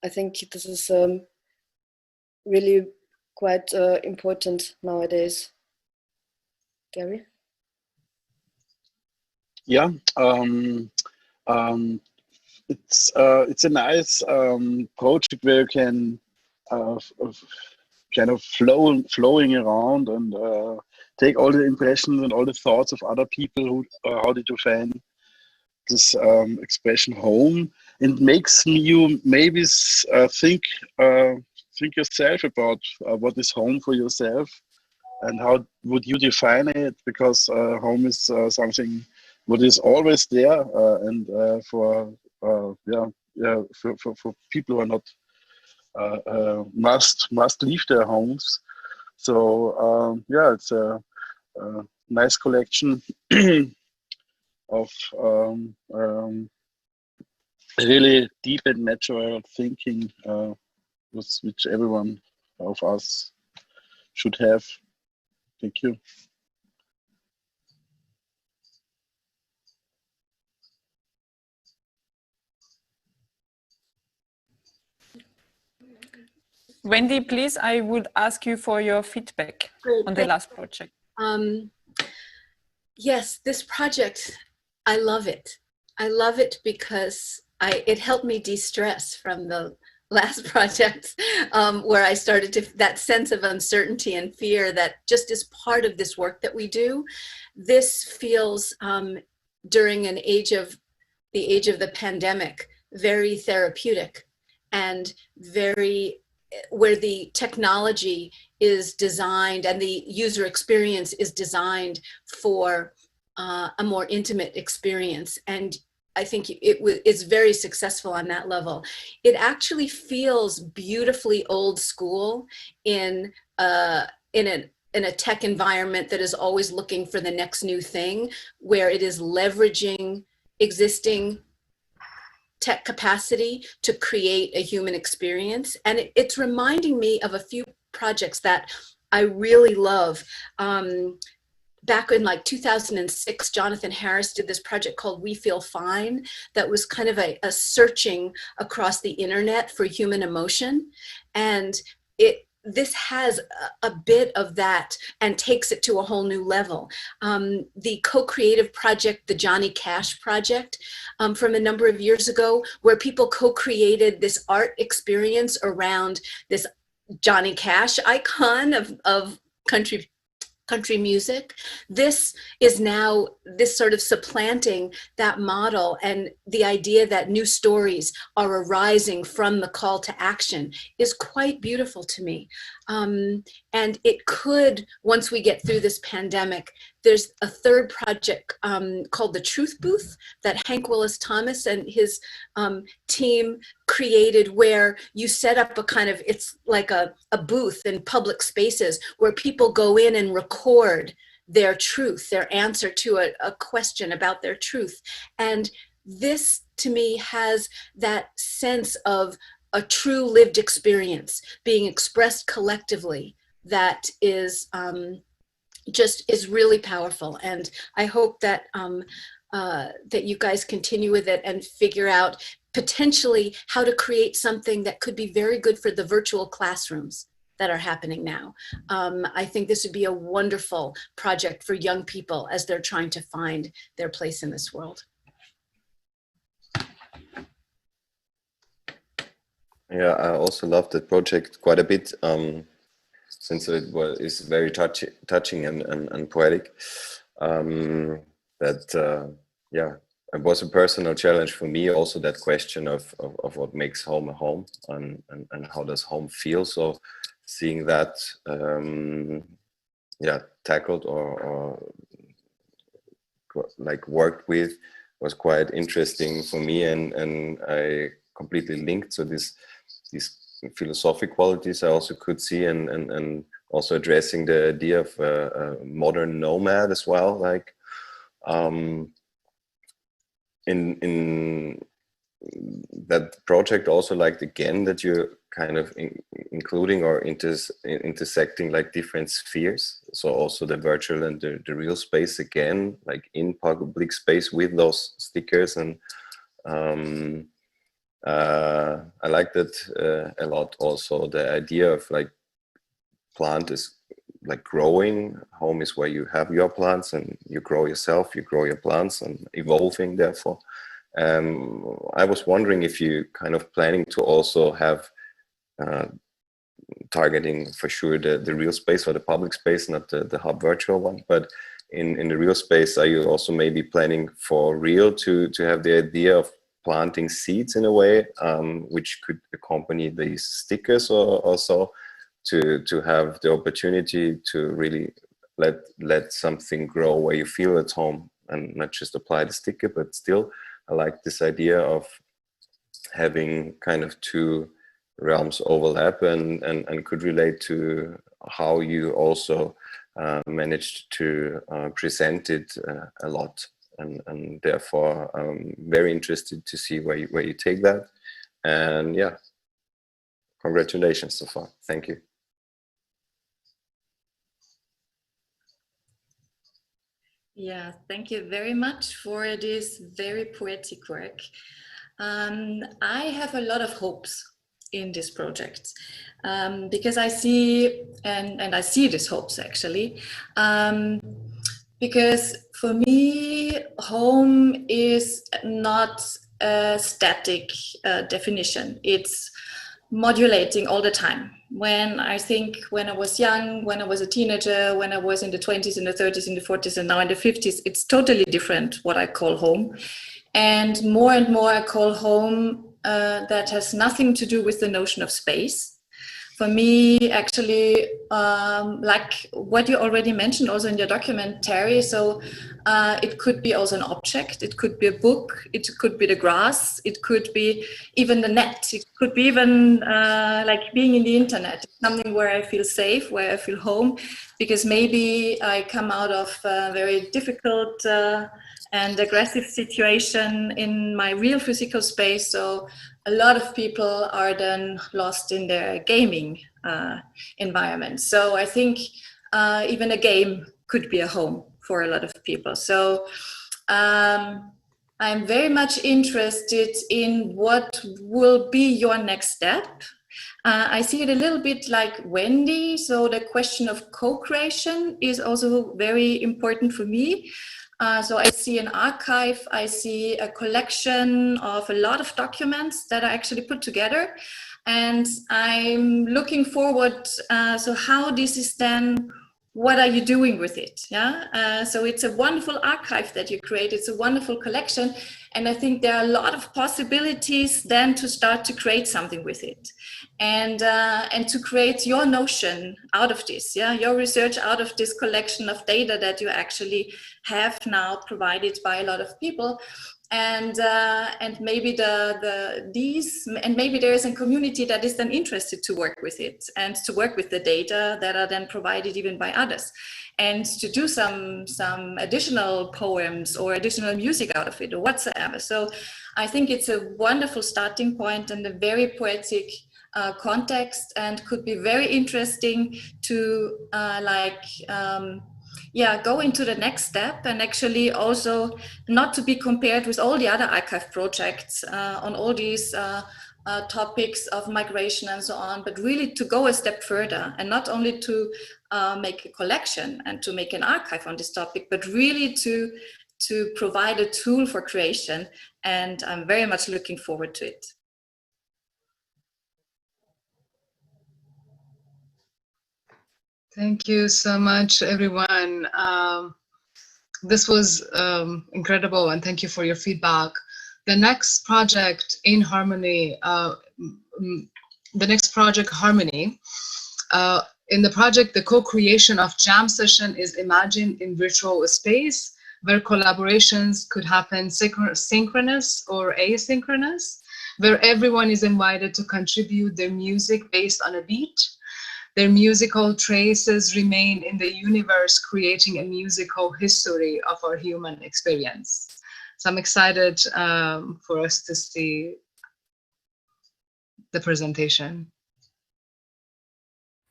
I think this is really quite important nowadays. Gary? Yeah, it's a nice project where you can kind of flowing around and take all the impressions and all the thoughts of other people who how did you find this expression home, and makes you maybe think yourself about what is home for yourself and how would you define it, because home is something what is always there, and for people who are not must leave their homes. So yeah, it's a nice collection of really deep and natural thinking, which everyone of us should have. Thank you. Wendy, please, I would ask you for your feedback on the last project. Yes, this project, I love it. I love it because it helped me de-stress from the last project, where I started to, that sense of uncertainty and fear that just is part of this work that we do. This feels, during the age of the pandemic, very therapeutic and very, where the technology is designed and the user experience is designed for a more intimate experience. And I think it's very successful on that level. It actually feels beautifully old school in a tech environment that is always looking for the next new thing, where it is leveraging existing tech capacity to create a human experience. And it's reminding me of a few projects that I really love. back in like 2006, Jonathan Harris did this project called We Feel Fine that was kind of a searching across the internet for human emotion. And this has a bit of that and takes it to a whole new level. The co-creative project, the Johnny Cash project, from a number of years ago, where people co-created this art experience around this Johnny Cash icon of country music. This is now this sort of supplanting that model, and the idea that new stories are arising from the call to action is quite beautiful to me. And it could, once we get through this pandemic, there's a third project called the Truth Booth that Hank Willis Thomas and his team created, where you set up a kind of, it's like a booth in public spaces where people go in and record their truth, their answer to a question about their truth. And this, to me, has that sense of a true lived experience being expressed collectively that is just is really powerful. And I hope that that you guys continue with it and figure out potentially how to create something that could be very good for the virtual classrooms that are happening now. I think this would be a wonderful project for young people as they're trying to find their place in this world. Yeah, I also love that project quite a bit, since it is very touching and poetic. Yeah, it was a personal challenge for me, also that question of what makes home a home, and how does home feel. So seeing that tackled or like worked with was quite interesting for me, and I completely linked to these philosophic qualities I also could see, and also addressing the idea of a modern nomad as well, like in that project also, like, again, that you're kind of including or intersecting like different spheres, so also the virtual and the real space, again, like in public space with those stickers. And I like that a lot. Also the idea of like plant is like growing, home is where you have your plants and you grow yourself, you grow your plants, and evolving therefore. I was wondering if you kind of planning to also have targeting for sure the real space or the public space, not the hub virtual one, but in the real space, are you also maybe planning for real to have the idea of planting seeds in a way, which could accompany these stickers, or also to have the opportunity to really let something grow where you feel at home, and not just apply the sticker, but still I like this idea of having kind of two realms overlap, and could relate to how you also managed to present it a lot. And therefore I'm very interested to see where you take that. And yeah, congratulations so far. Thank you. Yeah, thank you very much for this very poetic work. I have a lot of hopes in this project, because I see, and I see these hopes actually, because for me, home is not a static definition. It's modulating all the time. When I think when I was young, when I was a teenager, when I was in the 20s, in the 30s, in the 40s, and now in the 50s, it's totally different what I call home. And more I call home that has nothing to do with the notion of space. For me, actually, like what you already mentioned also in your documentary, so it could be also an object, it could be a book, it could be the grass, it could be even the net, it could be even like being in the internet, something where I feel safe, where I feel home, because maybe I come out of a very difficult and aggressive situation in my real physical space. So a lot of people are then lost in their gaming environment. So I think even a game could be a home. for a lot of people. So I'm very much interested in what will be your next step. I see it a little bit like Wendy. So the question of co-creation is also very important for me. So I see an archive, I see a collection of a lot of documents that are actually put together. And I'm looking forward, so how this is then, what are you doing with it? Yeah. So it's a wonderful archive that you create. It's a wonderful collection. And I think there are a lot of possibilities then to start to create something with it. And to create your notion out of this, yeah, your research out of this collection of data that you actually have now provided by a lot of people. And maybe maybe there is a community that is then interested to work with it and to work with the data that are then provided even by others, and to do some additional poems or additional music out of it or whatsoever. So I think it's a wonderful starting point and a very poetic context, and could be very interesting to go into the next step, and actually also not to be compared with all the other archive projects on all these topics of migration and so on, but really to go a step further, and not only to make a collection and to make an archive on this topic, but really to provide a tool for creation. And I'm very much looking forward to it. Thank you so much, everyone. This was incredible, and thank you for your feedback. The next project, Harmony, in the project, the co-creation of jam session is imagined in virtual space, where collaborations could happen synchronous or asynchronous, where everyone is invited to contribute their music based on a beat. Their musical traces remain in the universe, creating a musical history of our human experience. So I'm excited for us to see the presentation.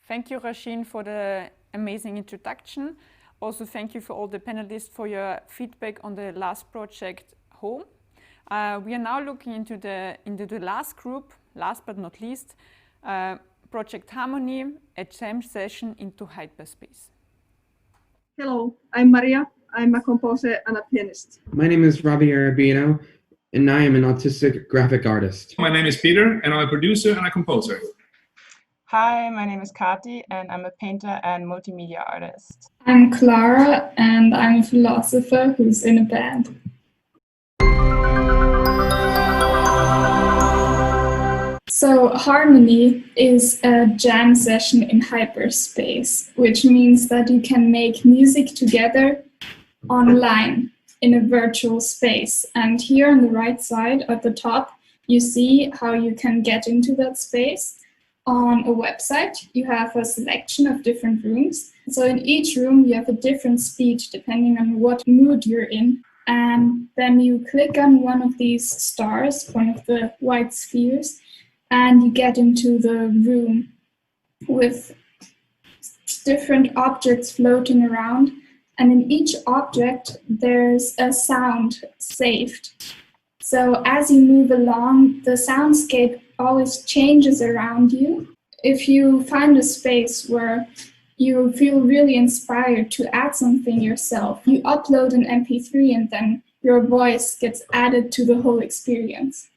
Thank you, Rashin, for the amazing introduction. Also, thank you for all the panelists for your feedback on the last project, Home. We are now looking into the last group, last but not least, Project Harmony, a jam session into hyperspace. Hello, I'm Maria. I'm a composer and a pianist. My name is Robbie Arabino, and I am an autistic graphic artist. My name is Peter, and I'm a producer and a composer. Hi, my name is Kati, and I'm a painter and multimedia artist. I'm Clara, and I'm a philosopher who's in a band. So Harmony is a jam session in hyperspace, which means that you can make music together online in a virtual space. And here on the right side at the top, you see how you can get into that space. On a website, you have a selection of different rooms. So in each room, you have a different speed depending on what mood you're in. And then you click on one of these stars, one of the white spheres, and you get into the room with different objects floating around. And in each object, there's a sound saved. So as you move along, the soundscape always changes around you. If you find a space where you feel really inspired to add something yourself, you upload an MP3 and then your voice gets added to the whole experience.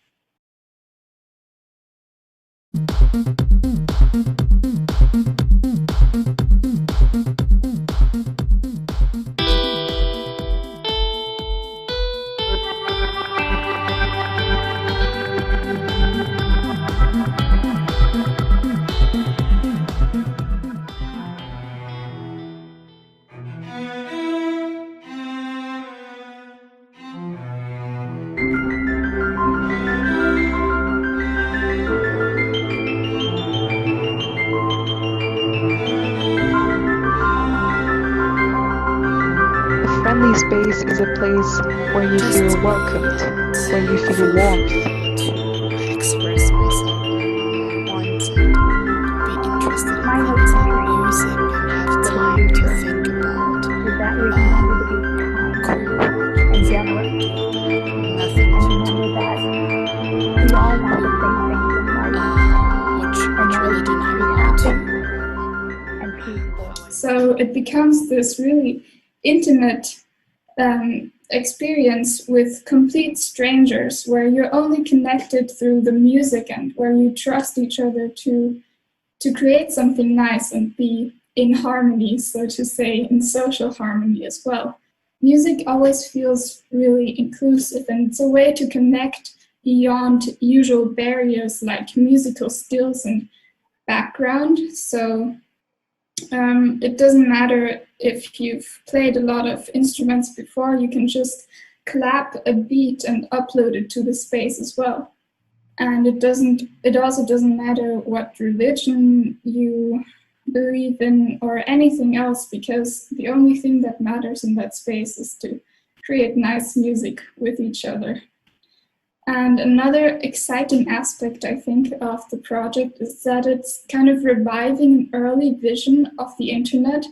Friendly space is a place where you feel welcomed, where you feel warmth. Express myself, wanted, be interested in music, and have time to think about it becomes this really intimate experience with complete strangers, where you're only connected through the music and where you trust each other to create something nice and be in harmony, so to say, in social harmony as well. Music always feels really inclusive, and it's a way to connect beyond usual barriers like musical skills and background. So it doesn't matter if you've played a lot of instruments before, you can just clap a beat and upload it to the space as well. And it also doesn't matter what religion you believe in or anything else, because the only thing that matters in that space is to create nice music with each other. And another exciting aspect, I think, of the project is that it's kind of reviving an early vision of the internet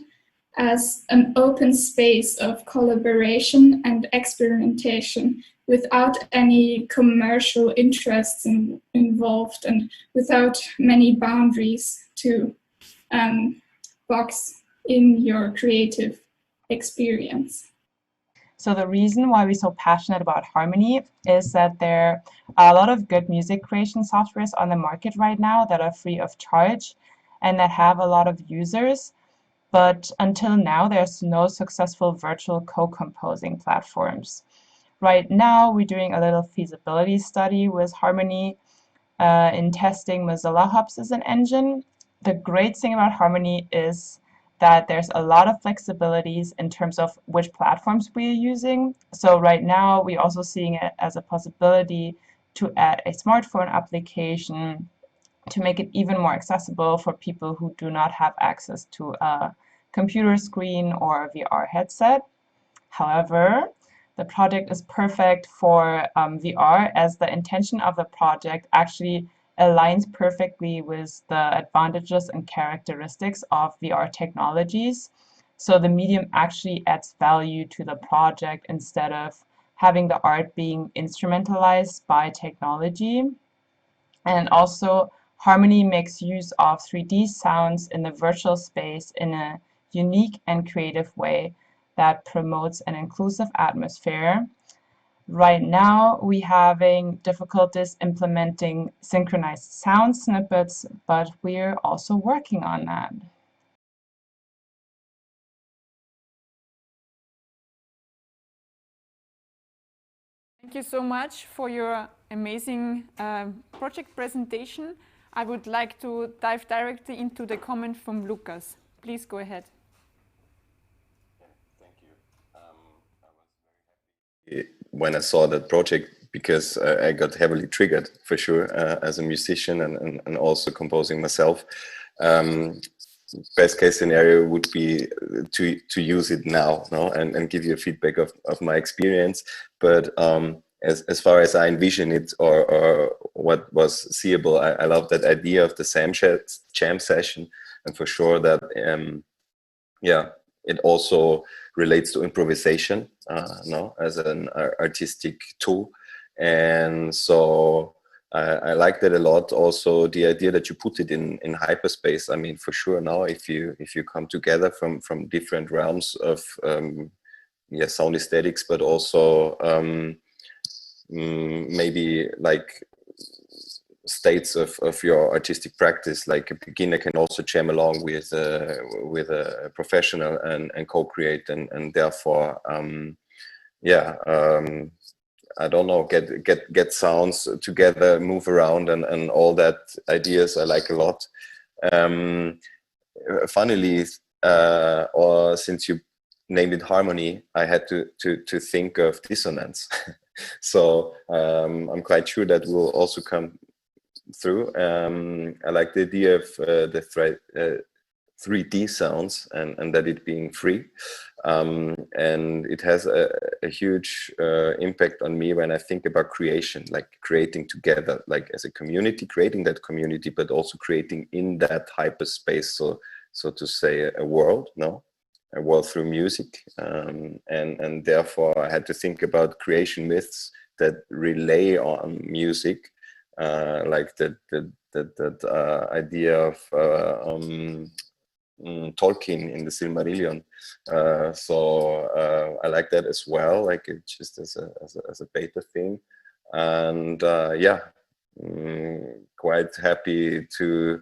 as an open space of collaboration and experimentation without any commercial interests involved and without many boundaries to box in your creative experience. So the reason why we're so passionate about harmony is that there are a lot of good music creation softwares on the market right now that are free of charge and that have a lot of users. But until now, there's no successful virtual co-composing platforms. Right now, we're doing a little feasibility study with Harmony in testing Mozilla Hubs as an engine. The great thing about Harmony is that there's a lot of flexibilities in terms of which platforms we're using. So right now, we're also seeing it as a possibility to add a smartphone application to make it even more accessible for people who do not have access to a computer screen or a VR headset. However, the project is perfect for VR, as the intention of the project actually aligns perfectly with the advantages and characteristics of VR technologies. So the medium actually adds value to the project instead of having the art being instrumentalized by technology. And also, Harmony makes use of 3D sounds in the virtual space in a unique and creative way that promotes an inclusive atmosphere. Right now, we're having difficulties implementing synchronized sound snippets, but we're also working on that. Thank you so much for your amazing project presentation. I would like to dive directly into the comment from Lucas. Please go ahead. When I saw that project, because I got heavily triggered for sure as a musician and also composing myself. Best case scenario would be to use it now, no? and give you a feedback of my experience. But as far as I envision it or what was seeable, I love that idea of the jam session, and for sure that yeah, it also relates to improvisation, no, as an artistic tool. And so I like that a lot. Also, the idea that you put it in hyperspace. I mean, for sure now, if you come together from different realms of yeah, sound aesthetics, but also maybe like states of your artistic practice, like a beginner can also jam along with a professional and co-create and therefore yeah, I don't know, get sounds together, move around and all that ideas I like a lot. Funnily, or since you named it Harmony, I had to think of dissonance. So I'm quite sure that will also come through. I like the idea of the 3D sounds and that it being free. And it has a huge impact on me when I think about creation, like creating together, like as a community, creating that community, but also creating in that hyperspace, so to say, a world, no? A world through music. And therefore I had to think about creation myths that relay on music, like that idea of Tolkien in the Silmarillion. So I like that as well, like it just as a beta thing. And yeah, quite happy to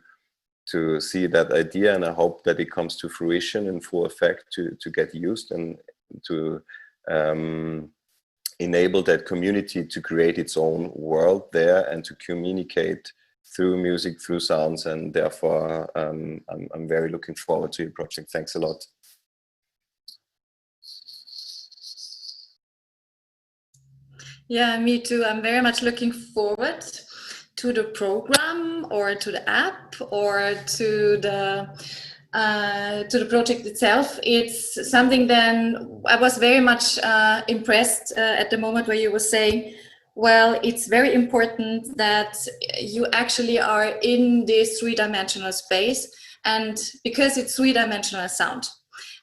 see that idea, and I hope that it comes to fruition in full effect to get used and to enable that community to create its own world there and to communicate through music, through sounds, and therefore I'm very looking forward to your project. Thanks a lot. Yeah, me too. I'm very much looking forward to the program or to the app or to the project itself. It's something then I was very much impressed at the moment where you were saying, well, it's very important that you actually are in this three-dimensional space, and because it's three-dimensional sound.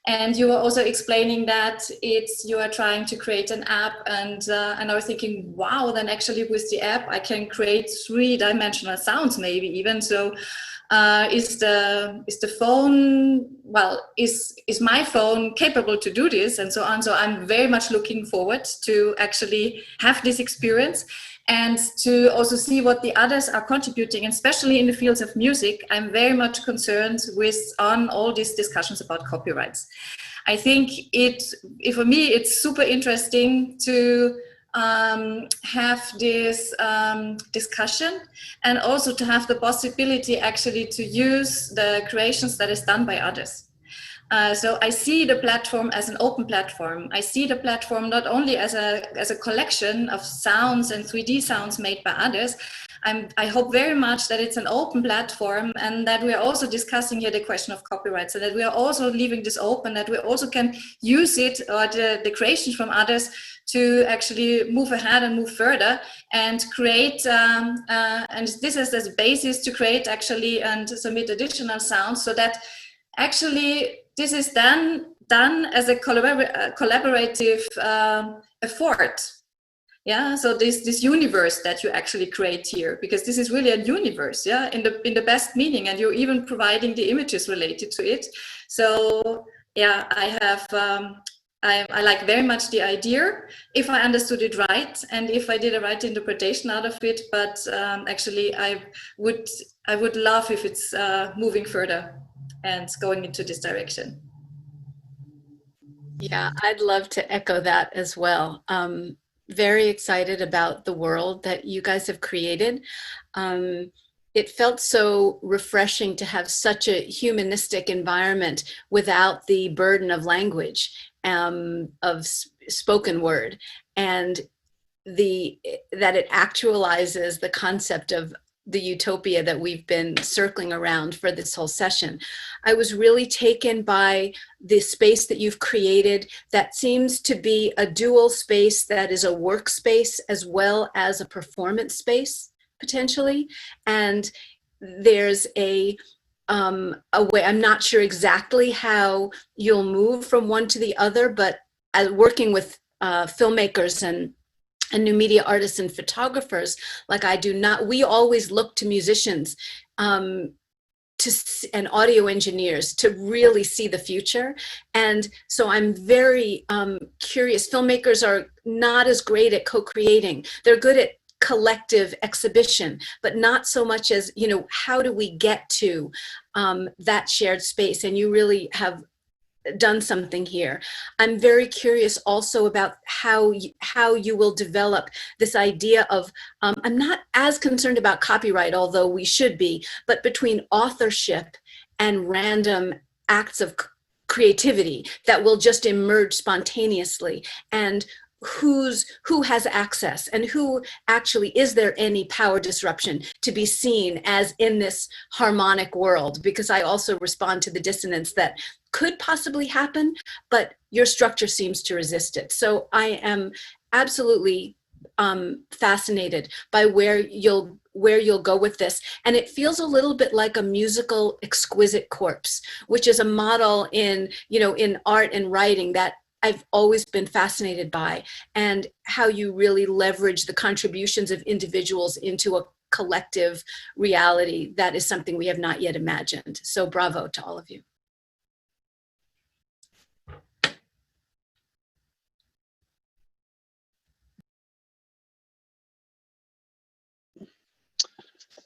And you were also explaining that you are trying to create an app, and I was thinking, wow, then actually with the app I can create three-dimensional sounds, maybe even. So is the phone, well, is my phone capable to do this, and so on. So I'm very much looking forward to actually have this experience and to also see what the others are contributing, and especially in the fields of music. I'm very much concerned on all these discussions about copyrights. I think for me, it's super interesting to have this discussion, and also to have the possibility actually to use the creations that is done by others. So I see the platform as an open platform. I see the platform not only as a collection of sounds and 3D sounds made by others. I hope very much that it's an open platform, and that we are also discussing here the question of copyrights, and that we are also leaving this open, that we also can use it, or the creations from others, to actually move ahead and move further and create, and this is as a basis to create actually and submit additional sounds, so that actually this is then done as a collaborative effort. Yeah, so this universe that you actually create here, because this is really a universe, yeah, in the best meaning, and you're even providing the images related to it. So yeah, I like very much the idea, if I understood it right, and if I did a right interpretation out of it. But actually, I would love if it's moving further and going into this direction. Yeah, I'd love to echo that as well. Very excited about the world that you guys have created. It felt so refreshing to have such a humanistic environment without the burden of language, of spoken word, and that it actualizes the concept of the utopia that we've been circling around for this whole session. I was really taken by the space that you've created that seems to be a dual space that is a workspace as well as a performance space, potentially. And there's a way, I'm not sure exactly how you'll move from one to the other, but working with filmmakers and new media artists and photographers, like we always look to musicians and audio engineers to really see the future. And so I'm very curious. Filmmakers are not as great at co-creating. They're good at collective exhibition, but not so much as, how do we get to that shared space? And you really have done something here. I'm very curious also about how you will develop this idea of, I'm not as concerned about copyright, although we should be, but between authorship and random acts of creativity that will just emerge spontaneously, and who has access, and who actually, is there any power disruption to be seen as in this harmonic world? Because I also respond to the dissonance that could possibly happen, but your structure seems to resist it. So I am absolutely fascinated by where you'll go with this. And it feels a little bit like a musical exquisite corpse, which is a model in art and writing that I've always been fascinated by, and how you really leverage the contributions of individuals into a collective reality. That is something we have not yet imagined. So bravo to all of you.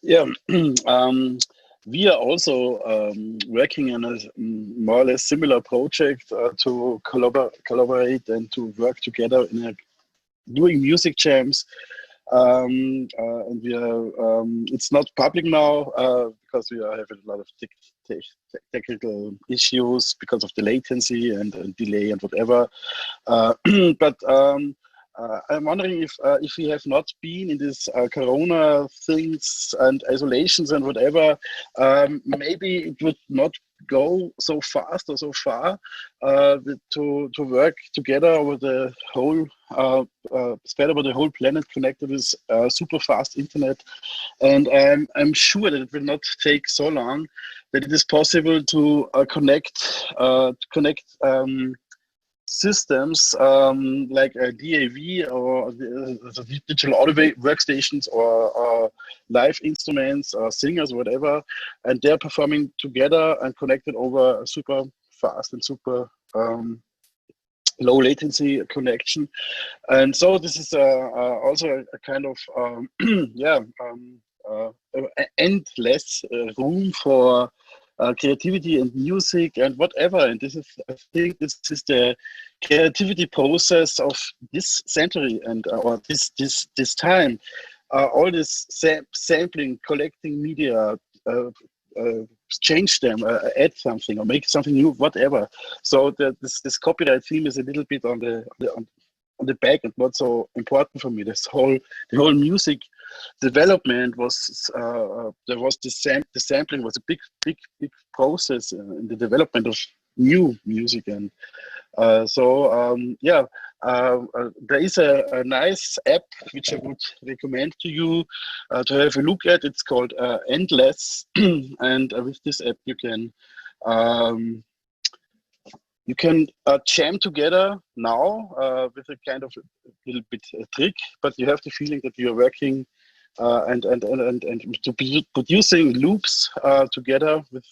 Yeah, we are also working on a more or less similar project to collaborate and to work together in doing music jams. And we are, it's not public now because we are having a lot of technical issues because of the latency and delay and whatever. But I'm wondering if we have not been in this Corona things and isolations and whatever, maybe it would not go so fast or so far to work together over the whole spread over the whole planet, connected with super fast internet. And I'm sure that it will not take so long that it is possible to connect systems like a DAV or the digital audio workstations or live instruments or singers or whatever, and they're performing together and connected over a super fast and super low latency connection. And so this is also a kind of endless room for creativity and music and whatever. And this is, I think, this is the creativity process of this century and or this time. All this sampling, collecting media, change them, add something or make something new, whatever. So this copyright theme is a little bit on the back and not so important for me. The whole music development was there was the sampling was a big process in the development of new music. And there is a nice app which I would recommend to you to have a look at. It's called Endless, and with this app you can jam together now with a kind of a little bit trick, but you have the feeling that you are working and to be producing loops together with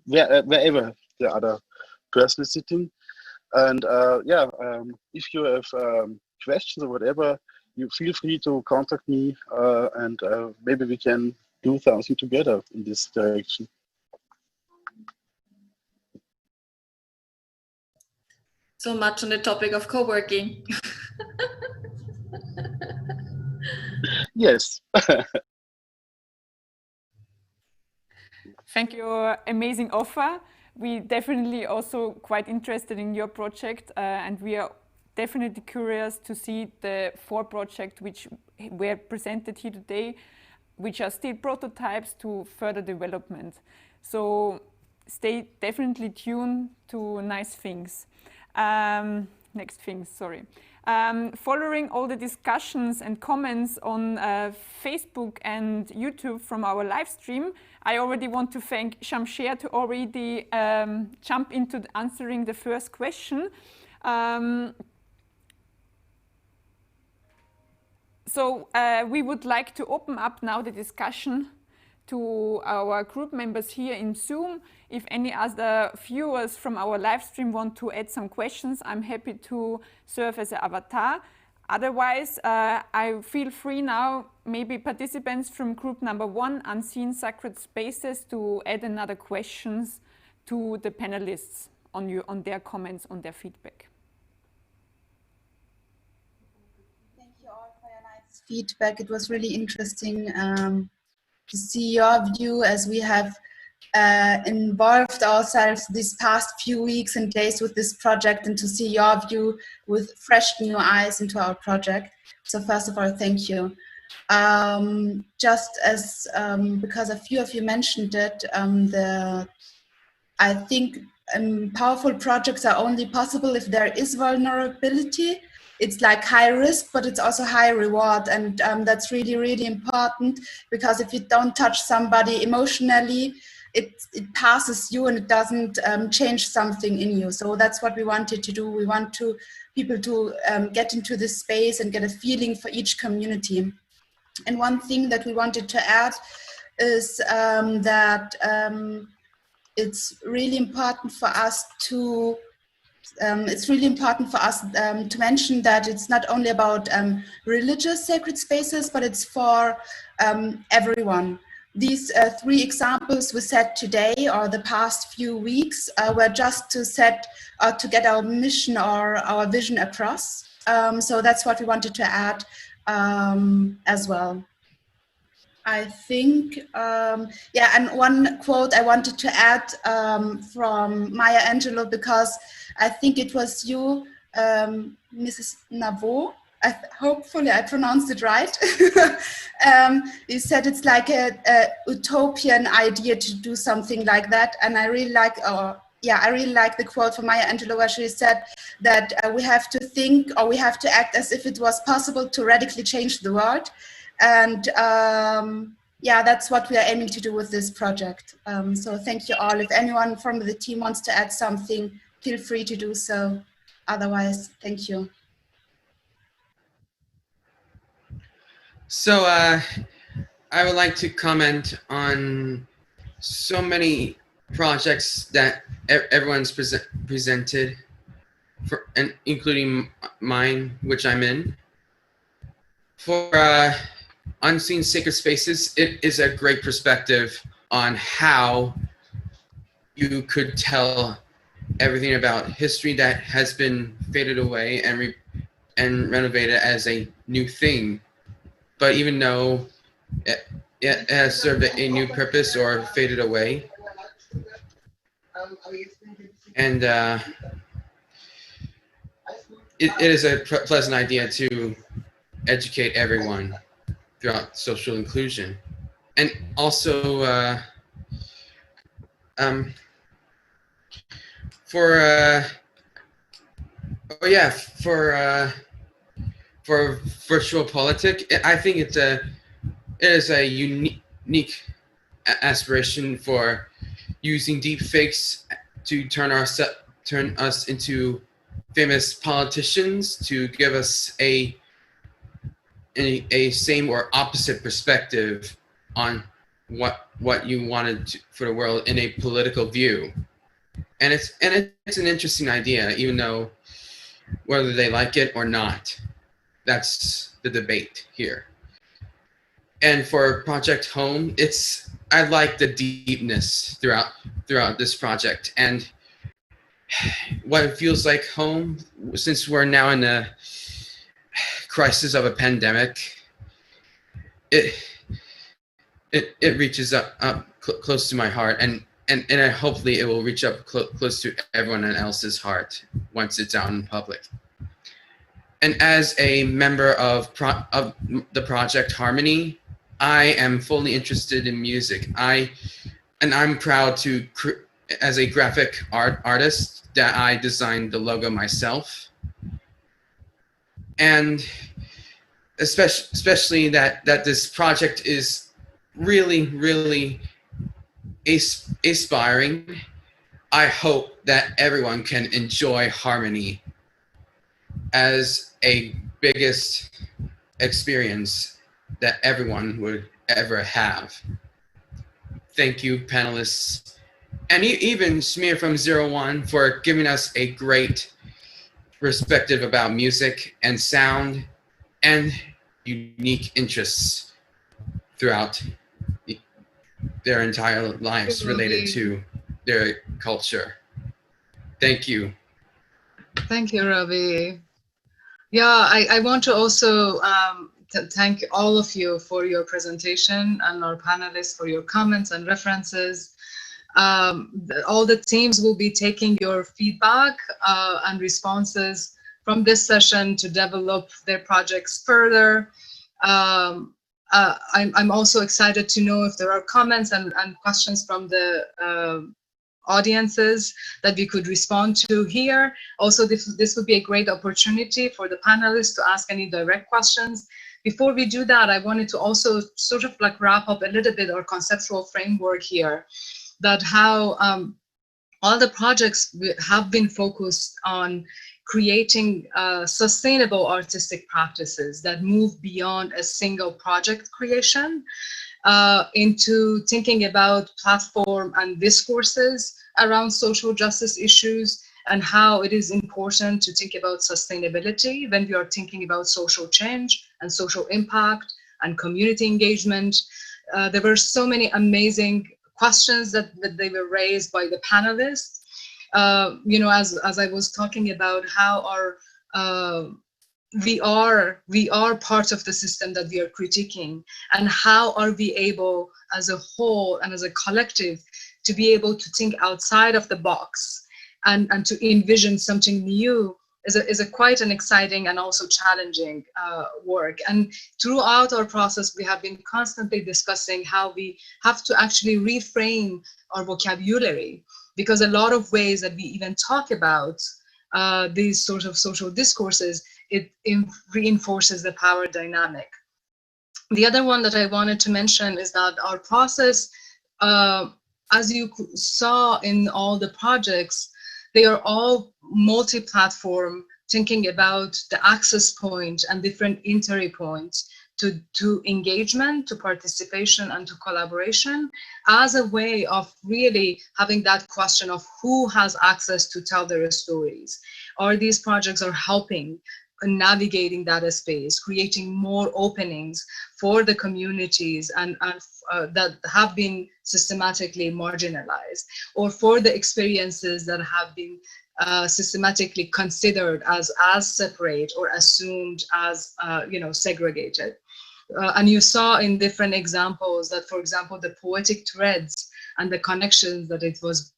wherever the other person is sitting. And if you have questions or whatever, you feel free to contact me and maybe we can do something together in this direction. So much on the topic of co-working. Yes. Thank you, amazing offer. We definitely also quite interested in your project and we are definitely curious to see the 4 projects which were presented here today, which are still prototypes to further development. So stay definitely tuned to nice things. Next things, sorry. Following all the discussions and comments on Facebook and YouTube from our live stream, I already want to thank Shamsher to already jump into answering the first question. So we would like to open up now the discussion to our group members here in Zoom. If any other viewers from our live stream want to add some questions, I'm happy to serve as an avatar. Otherwise, I feel free now, maybe participants from group number 1, Unseen Sacred Spaces, to add another questions to the panelists on their comments, on their feedback. Thank you all for your nice feedback. It was really interesting to see your view as we have involved ourselves these past few weeks and days with this project, and to see your view with fresh new eyes into our project. So first of all, thank you. Just as because a few of you mentioned it, I think powerful projects are only possible if there is vulnerability. It's like high risk, but it's also high reward. And that's really, really important, because if you don't touch somebody emotionally, it passes you and it doesn't change something in you. So that's what we wanted to do. We want people to get into this space and get a feeling for each community. And one thing that we wanted to add is that it's really important for us to it's really important for us to mention that it's not only about religious sacred spaces, but it's for everyone. These 3 examples we set today or the past few weeks were just to get our mission or our vision across. So that's what we wanted to add as well. I think, yeah, and one quote I wanted to add from Maya Angelou, because I think it was you, Mrs. Navo, hopefully I pronounced it right. You said it's like a utopian idea to do something like that, and I really like, I really like the quote from Maya Angelou where she said that we have to think, or we have to act as if it was possible to radically change the world. And yeah, that's what we are aiming to do with this project. So thank you all. If anyone from the team wants to add something, feel free to do so. Otherwise, thank you. So I would like to comment on so many projects that everyone's presented, and including mine, which I'm in. For Unseen Sacred Spaces, it is a great perspective on how you could tell everything about history that has been faded away and renovated as a new thing. But even though it has served a new purpose or faded away, and it is a pleasant idea to educate everyone throughout social inclusion. And also for virtual politic, I think it is a unique aspiration for using deep fakes to turn us into famous politicians, to give us a same or opposite perspective on what you wanted for the world in a political view. And it's an interesting idea, even though whether they like it or not, that's the debate here. And for Project Home, I like the deepness throughout this project, and what it feels like home, since we're now in a crisis of a pandemic, it reaches up close to my heart, and hopefully it will reach up close to everyone else's heart once it's out in public. And as a member of the project Harmony, I am fully interested in music. I'm proud to, as a graphic artist, that I designed the logo myself. And especially that this project is really, really aspiring. I hope that everyone can enjoy Harmony as a biggest experience that everyone would ever have. Thank you, panelists, and even Smear from 01 for giving us a great perspective about music and sound and unique interests throughout their entire lives related to their culture. Thank you. Thank you, Ravi. Yeah, I want to also thank all of you for your presentation and our panelists for your comments and references. All the teams will be taking your feedback and responses from this session to develop their projects further. I'm also excited to know if there are comments and questions from the audiences that we could respond to here. Also, this would be a great opportunity for the panelists to ask any direct questions. Before we do that, I wanted to also sort of like wrap up a little bit our conceptual framework here, that how all the projects have been focused on creating sustainable artistic practices that move beyond a single project creation into thinking about platform and discourses around social justice issues, and how it is important to think about sustainability when we are thinking about social change and social impact and community engagement. There were so many amazing questions that they were raised by the panelists. You know, as I was talking about how we are part of the system that we are critiquing, and how are we able as a whole and as a collective to be able to think outside of the box and to envision something new is a quite an exciting and also challenging work. And throughout our process, we have been constantly discussing how we have to actually reframe our vocabulary, because a lot of ways that we even talk about these sort of social discourses, it reinforces the power dynamic. The other one that I wanted to mention is that our process, as you saw in all the projects, they are all multi-platform, thinking about the access point and different entry points to engagement, to participation, and to collaboration, as a way of really having that question of who has access to tell their stories. Or these projects are helping navigating that space, creating more openings for the communities and that have been systematically marginalized, or for the experiences that have been systematically considered as separate or assumed as segregated. And you saw in different examples that, for example, the poetic threads and the connections that it was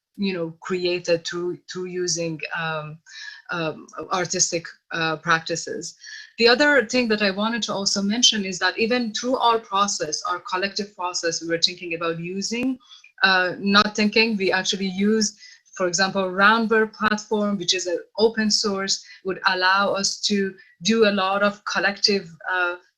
created through using artistic practices. The other thing that I wanted to also mention is that even through our process, our collective process, we were thinking about using, not thinking, we actually use, for example, Roundbird platform, which is an open source, would allow us to do a lot of collective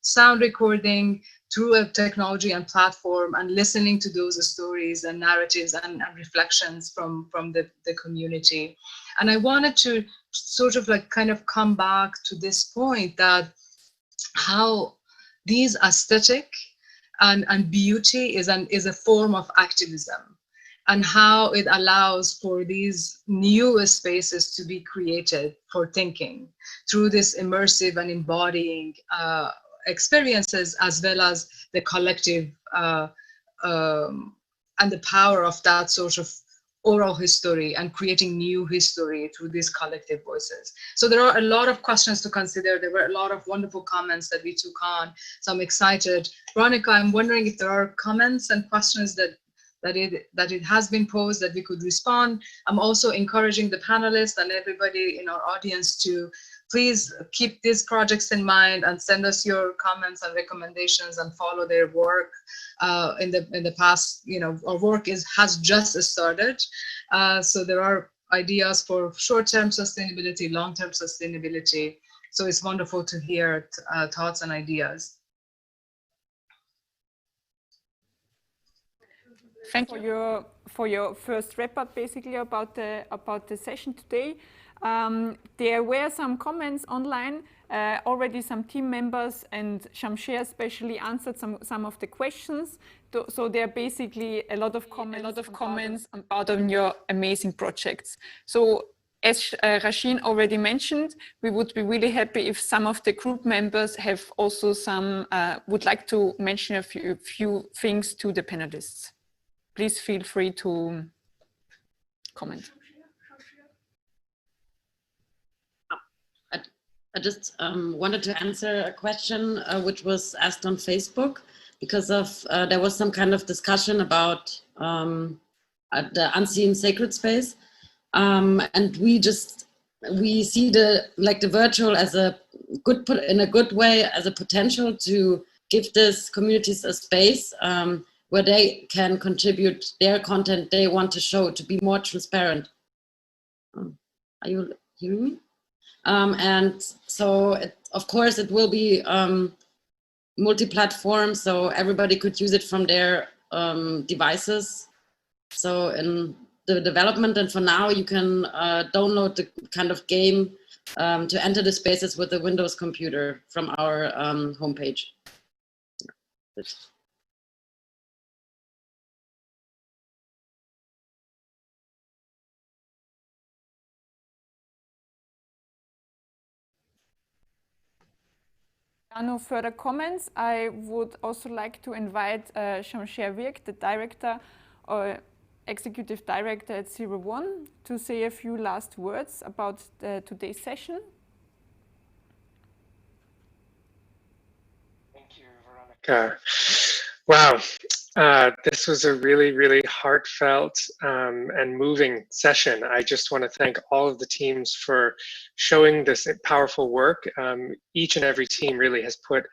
sound recording through a technology and platform, and listening to those stories and narratives and reflections from the community. And I wanted to sort of kind of come back to this point, that how these aesthetic and beauty is a form of activism, and how it allows for these new spaces to be created for thinking through this immersive and embodying experiences, as well as the collective and the power of that sort of oral history and creating new history through these collective voices. So there are a lot of questions to consider. There were a lot of wonderful comments that we took on. So I'm excited. Veronica, I'm wondering if there are comments and questions that it has been posed that we could respond. I'm also encouraging the panelists and everybody in our audience to please keep these projects in mind and send us your comments and recommendations and follow their work. In the past, our work has just started. So there are ideas for short-term sustainability, long-term sustainability. So it's wonderful to hear thoughts and ideas. Thank you for your first wrap-up, basically about the session today. There were some comments online. Already some team members and Shamsher especially answered some of the questions. So there are basically a lot of comments about your amazing projects. So as Rashin already mentioned, we would be really happy if some of the group members have also would like to mention a few things to the panelists. Please feel free to comment. I just wanted to answer a question which was asked on Facebook, because of there was some kind of discussion about the unseen sacred space, and we see the virtual as in a good way, as a potential to give these communities a space where they can contribute their content they want to show, to be more transparent. Are you hearing me? And so, of course, it will be multi-platform, so everybody could use it from their devices. So in the development, and for now, you can download the kind of game to enter the spaces with a Windows computer from our homepage. No further comments. I would also like to invite Shamsher Virk, the director or executive director at 01, to say a few last words about today's session. Thank you, Veronica. Wow, this was a really, really heartfelt and moving session. I just want to thank all of the teams for showing this powerful work. Each and every team really has put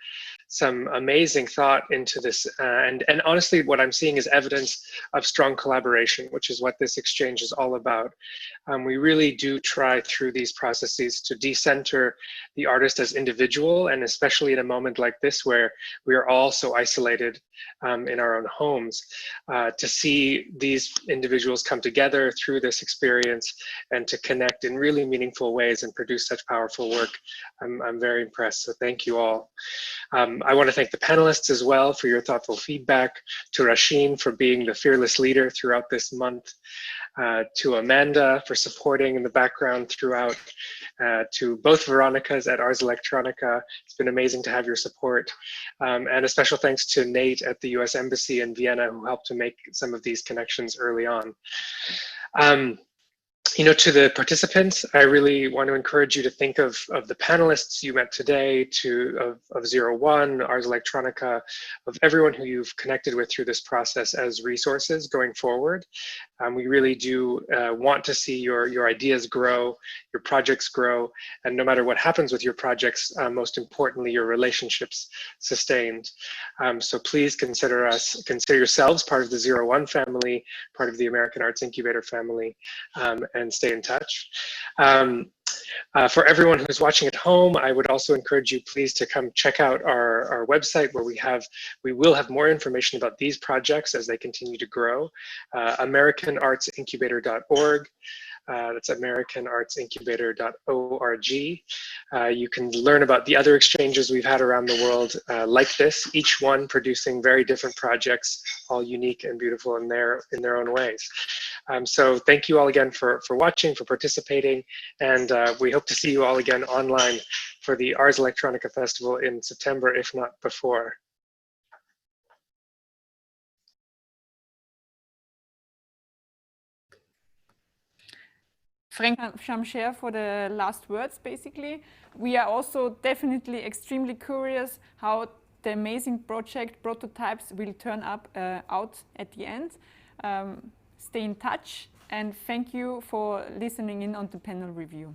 some amazing thought into this. And honestly, what I'm seeing is evidence of strong collaboration, which is what this exchange is all about. We really do try through these processes to decenter the artist as individual, and especially in a moment like this where we are all so isolated in our own homes, to see these individuals come together through this experience and to connect in really meaningful ways and produce such powerful work. I'm very impressed, so thank you all. I want to thank the panelists as well for your thoughtful feedback, to Rashin for being the fearless leader throughout this month, to Amanda for supporting in the background throughout, to both Veronicas at Ars Electronica. It's been amazing to have your support. And a special thanks to Nate at the US Embassy in Vienna, who helped to make some of these connections early on. You know, to the participants, I really want to encourage you to think of the panelists you met today, of 01, Ars Electronica, of everyone who you've connected with through this process as resources going forward. We really do want to see your ideas grow, your projects grow, and no matter what happens with your projects, most importantly, your relationships sustained. So please consider yourselves part of the 01 family, part of the American Arts Incubator family, and stay in touch. For everyone who's watching at home, I would also encourage you please to come check out our website, where we will have more information about these projects as they continue to grow. AmericanArtsIncubator.org. That's AmericanArtsIncubator.org. You can learn about the other exchanges we've had around the world like this, each one producing very different projects, all unique and beautiful in their own ways. So thank you all again for watching, for participating, and we hope to see you all again online for the Ars Electronica Festival in September, if not before. Frank Shamsher for the last words, basically. We are also definitely extremely curious how the amazing project prototypes will turn out at the end. Stay in touch, and thank you for listening in on the panel review.